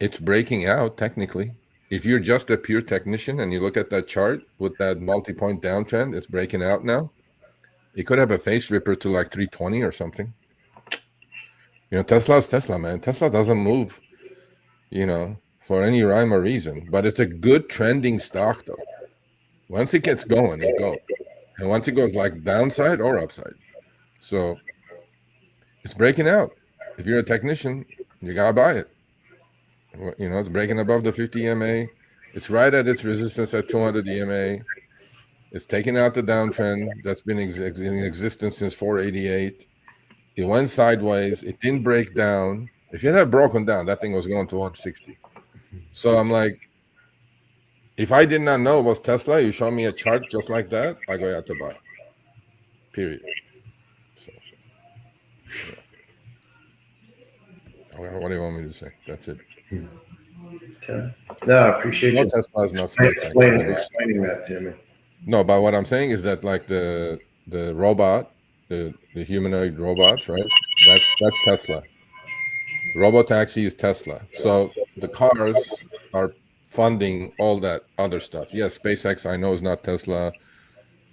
It's breaking out technically. If you're just a pure technician and you look at that chart with that multi-point downtrend, it's breaking out now. It could have a face ripper to like 320 or something. You know, Tesla's Tesla, man. Tesla doesn't move, you know, for any rhyme or reason. But it's a good trending stock, though. Once it gets going, it goes. And once it goes like downside or upside. So it's breaking out. If you're a technician, you got to buy it. You know, it's breaking above the 50 EMA. It's right at its resistance at 200 EMA. It's taking out the downtrend that's been in existence since 488. It went sideways. It didn't break down. If it had broken down, that thing was going to 160. So I'm like, if I did not know it was Tesla, you show me a chart just like that, I go out to buy. Period. So, yeah. What do you want me to say? That's it. Okay. No, I appreciate you Tesla is not explaining that to me. No, but what I'm saying is that like the robot, the humanoid robots, right? That's Tesla. Robotaxi is Tesla. So the cars are funding all that other stuff. Yes, SpaceX I know is not Tesla.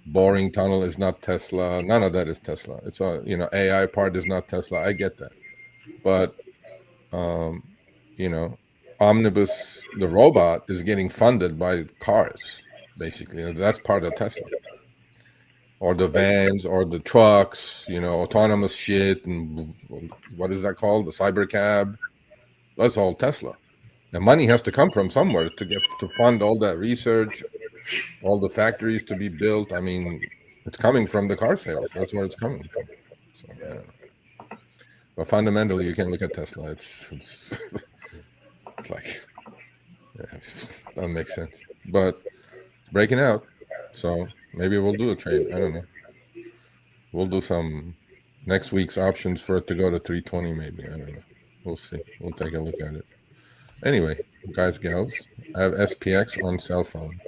Boring tunnel is not Tesla. None of that is Tesla. It's a, you know, AI part is not Tesla. I get that. But you know, Omnibus, the robot, is getting funded by cars, basically. That's part of Tesla. Or the vans, or the trucks, you know, autonomous shit, and what is that called? The cyber cab. That's all Tesla. And money has to come from somewhere to fund all that research, all the factories to be built. I mean, it's coming from the car sales. That's where it's coming from. So I don't know. But fundamentally, you can look at Tesla. It's like, yeah, it doesn't make sense. But it's breaking out. So maybe we'll do a trade. I don't know. We'll do some next week's options for it to go to 320, maybe. I don't know. We'll see. We'll take a look at it. Anyway, guys, gals, I have SPX on cell phone.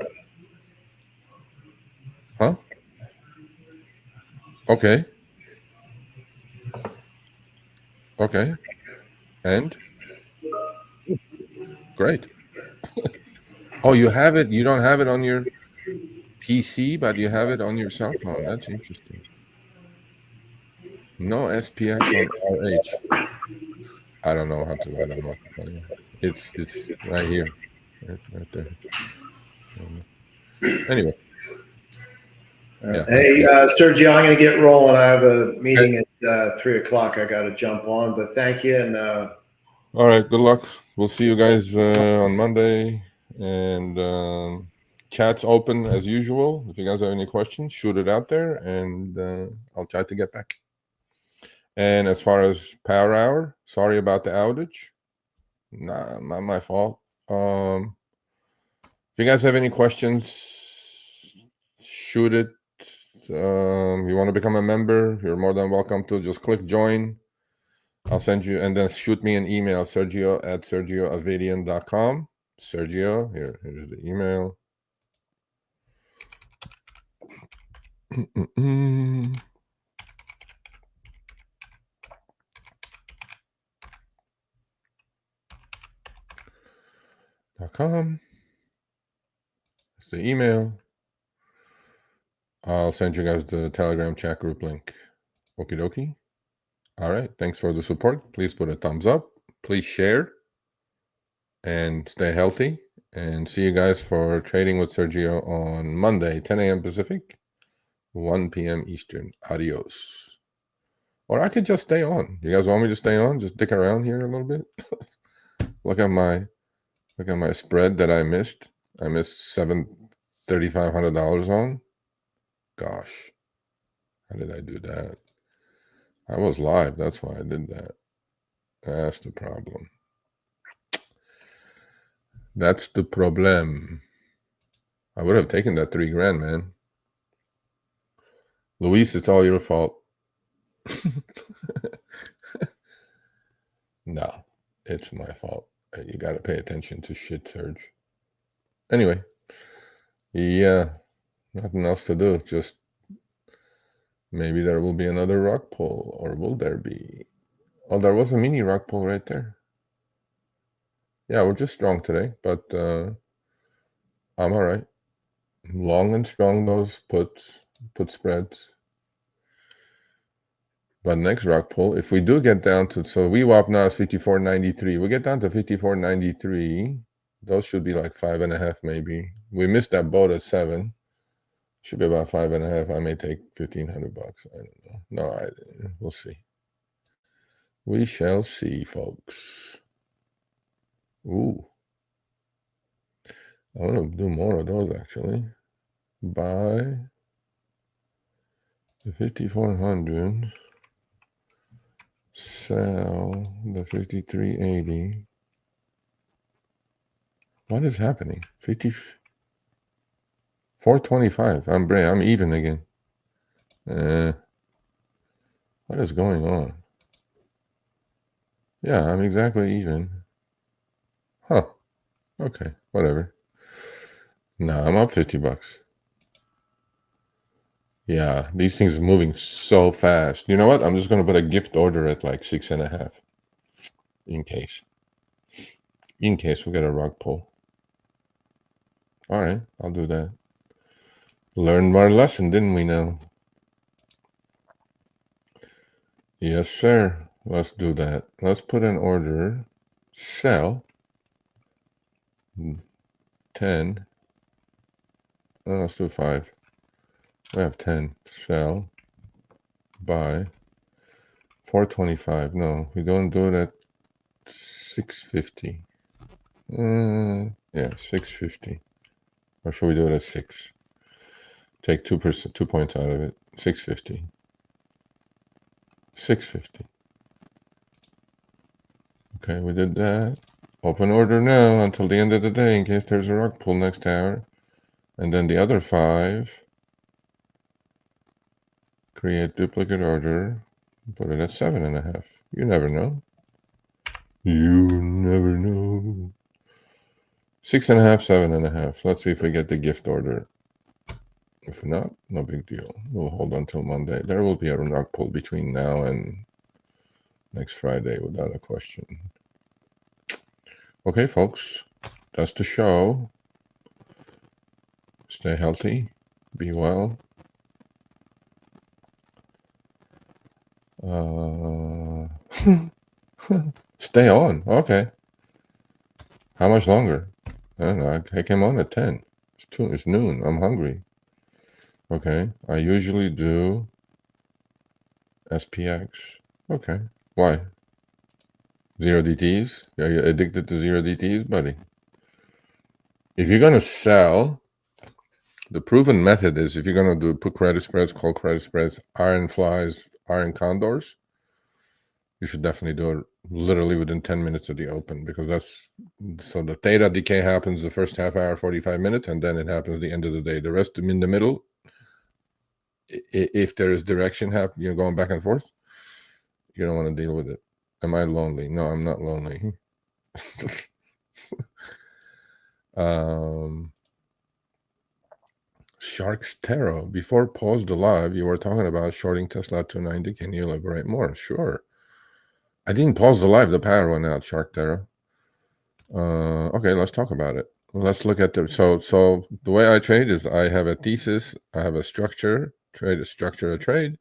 Huh? Okay. Okay. And? Great. Oh, you have it. You don't have it on your PC, but you have it on your cell phone. That's interesting. No SPX on RH. I don't know what to tell you. It's right here. Right there. Anyway. Yeah, hey, Sergio, I'm going to get rolling. I have a meeting at 3:00. I got to jump on, but thank you. And all right, good luck. We'll see you guys on Monday. And chat's open as usual. If you guys have any questions, shoot it out there, and I'll try to get back. And as far as Power Hour, sorry about the outage. Nah, not my fault. If you guys have any questions, shoot it. You want to become a member, you're more than welcome to. Just click join. I'll send you, and then shoot me an email, sergio@sergioavedian.com. Sergio, here's the email. .com. It's the email. I'll send you guys the Telegram chat group link. Okie dokie. All right. Thanks for the support. Please put a thumbs up. Please share. And stay healthy. And see you guys for Trading with Sergio on Monday, 10 a.m. Pacific, 1 p.m. Eastern. Adios. Or I could just stay on. You guys want me to stay on? Just dick around here a little bit? Look at my spread that I missed. I missed $3,500 on. Gosh. How did I do that? I was live. That's why I did that. That's the problem. That's the problem. I would have taken that $3,000, man. Luis, it's all your fault. No, it's my fault. You got to pay attention to shit, Serge. Anyway, Yeah, nothing else to do. Just maybe there will be another rug pull, or will there be? Oh, there was a mini rug pull right there. Yeah, we're just strong today, but I'm all right. Long and strong those put spreads. But next rug pull, if we do get down to, so VWAP now is 54.93. We get down to 54.93. Those should be like 5.5 maybe. We missed that boat at 7. Should be about 5.5. I may take $1,500. I don't know. No, we'll see. We shall see, folks. Ooh. I want to do more of those actually. Buy the 5,400. Sell the 53.80. What is happening? 425. I'm even again. What is going on? Yeah, I'm exactly even. Huh. Okay, whatever. No, I'm up $50. Yeah, these things are moving so fast. You know what? I'm just gonna put a gift order at like 6.5. In case. In case we get a rug pull. Alright, I'll do that. Learned our lesson, didn't we now? Yes, sir. Let's do that. Let's put an order. Sell 10. Let's do 5. We have 10. Sell. Buy 425. No, we don't do it at 650. Yeah, 650. Or should we do it at 6? Take 2%, 2 points out of it. 650. 650. Okay, we did that. Open order now until the end of the day in case there's a rug pull next hour. And then the other 5. Create duplicate order. Put it at 7.5. You never know. You never know. 6.5, 7.5. Let's see if we get the gift order. If not, no big deal. We'll hold until Monday. There will be a rug pull between now and next Friday without a question. Okay, folks, that's the show. Stay healthy. Be well. Stay on. Okay. How much longer? I don't know. I came on at 10. It's noon. I'm hungry. Okay. I usually do SPX. Okay. Why? 0 DTs? Are you addicted to 0 DTs, buddy? If you're going to sell, the proven method is if you're going to put credit spreads, call credit spreads, iron flies, iron condors, you should definitely do it literally within 10 minutes of the open, because that's, so the theta decay happens the first half hour, 45 minutes, and then it happens at the end of the day. The rest in the middle, if there is direction happening, going back and forth, you don't want to deal with it. Am I lonely? No, I'm not lonely. Sharks Tarot. Before pause the live, you were talking about shorting Tesla at 290. Can you elaborate more? Sure. I didn't pause the live. The power went out, Shark Tarot. Okay, let's talk about it. Let's look at the, so the way I trade is I have a thesis, I have a structure, structure a trade,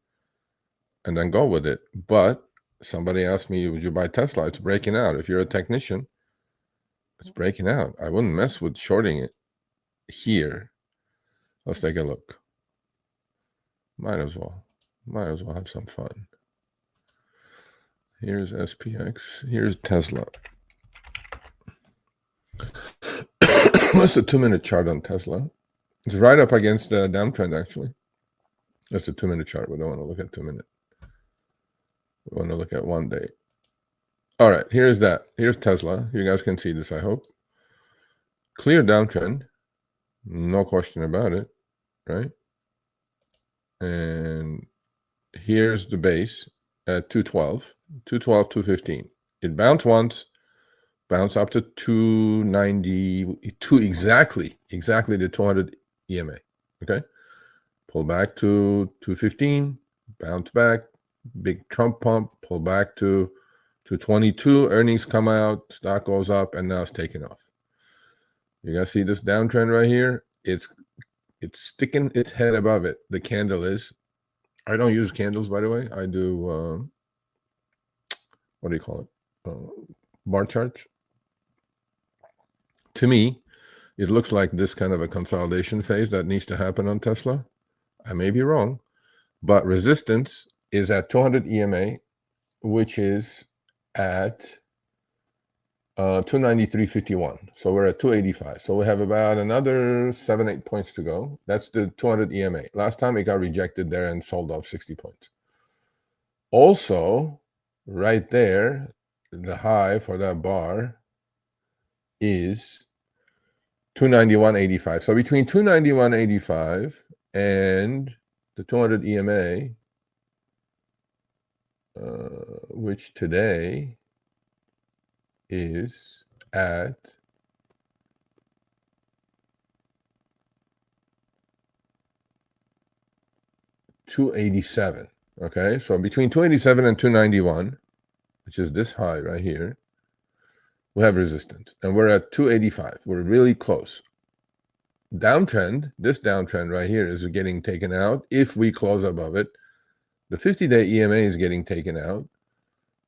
and then go with it. But somebody asked me, would you buy Tesla? It's breaking out. If you're a technician, it's breaking out. I wouldn't mess with shorting it here. Let's take a look. Might as well have some fun. Here's SPX. Here's Tesla. What's the 2-minute chart on Tesla? It's right up against the downtrend, actually. That's the 2-minute chart. We don't want to look at 2 minute. We want to look at 1 day. All right, here's that. Here's Tesla. You guys can see this, I hope. Clear downtrend. No question about it, right? And here's the base at 212, 215. It bounced once, bounced up to 292, exactly the 200 EMA. Okay, pull back to 215, bounce back, big Trump pump, pull back to 222. Earnings come out, stock goes up, and now it's taking off. You guys see this downtrend right here? It's sticking its head above it. The candle is. I don't use candles, by the way. I do what do you call it? Bar charts. To me, it looks like this kind of a consolidation phase that needs to happen on Tesla. I may be wrong, but resistance is at 200 EMA, which is at 293.51. So we're at 285. So we have about another 7-8 points to go. That's the 200 EMA. Last time it got rejected there and sold off 60 points. Also, right there, the high for that bar is 291.85. So between 291.85 and the 200 EMA, which today is at 287. Okay, so between 287 and 291, which is this high right here, we have resistance, and we're at 285. We're really close. Downtrend, this downtrend right here is getting taken out. If we close above it, the 50-day EMA is getting taken out.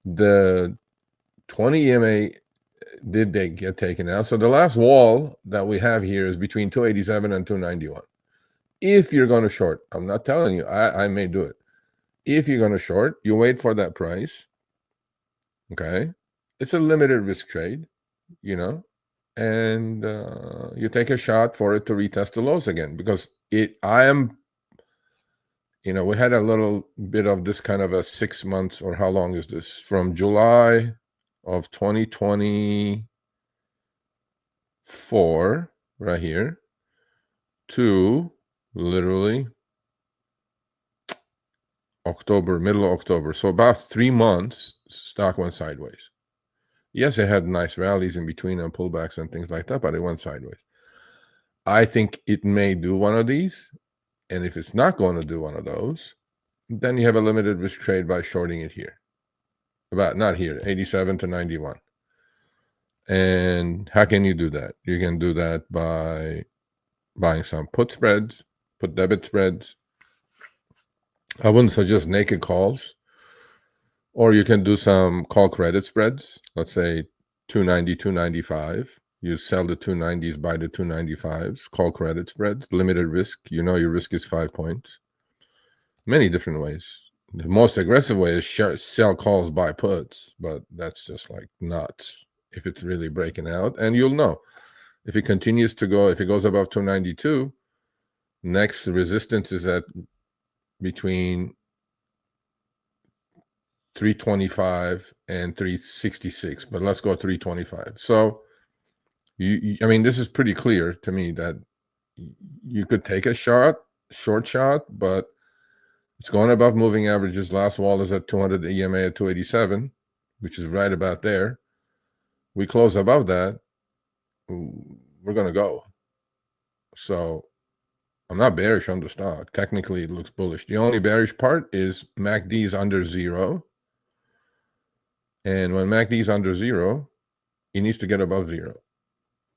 The 20 EMA did they get taken out. So the last wall that we have here is between 287 and 291. If you're going to short, I'm not telling you, I may do it. If you're going to short, you wait for that price. Okay, it's a limited risk trade, you know, and you take a shot for it to retest the lows again, because I am, you know, we had a little bit of this kind of a 6 months, or how long is this, from July of 2024 right here to literally October, middle of October. So about 3 months, stock went sideways. Yes, it had nice rallies in between and pullbacks and things like that, but it went sideways. I think it may do one of these. And if it's not going to do one of those, then you have a limited risk trade by shorting it here. About, not here, 87 to 91. And how can you do that? You can do that by buying some put spreads, put debit spreads. I wouldn't suggest naked calls. Or you can do some call credit spreads. Let's say 290, 295. You sell the 290s, buy the 295s. Call credit spreads, limited risk. You know your risk is 5 points. Many different ways. The most aggressive way is sell calls, buy puts, but that's just like nuts if it's really breaking out. And you'll know if it continues to go, if it goes above 292, next resistance is at between 325 and 366, but let's go 325. So I mean, this is pretty clear to me that you could take a short shot, but it's going above moving averages. Last wall is at 200 EMA at 287, which is right about there. We close above that, we're going to go. So I'm not bearish on the stock. Technically, it looks bullish. The only bearish part is MACD is under 0. And when MACD is under 0, it needs to get above 0.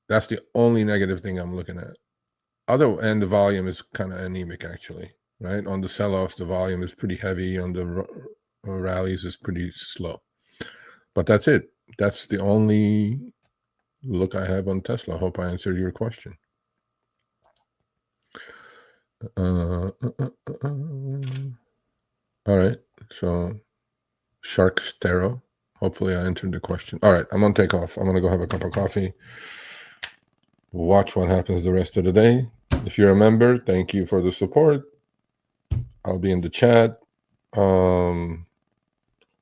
That's the only negative thing I'm looking at. And the volume is kind of anemic, actually, right? On the sell-offs, the volume is pretty heavy. On the rallies, is pretty slow. But that's it. That's the only look I have on Tesla. I hope I answered your question. All right. So Shark Stero. Hopefully I answered the question. All right. I'm going to take off. I'm going to go have a cup of coffee. Watch what happens the rest of the day. If you're a member, thank you for the support. I'll be in the chat. It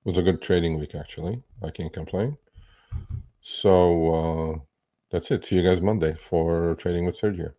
was a good trading week, actually. I can't complain. So that's it. See you guys Monday for Trading with Sergio.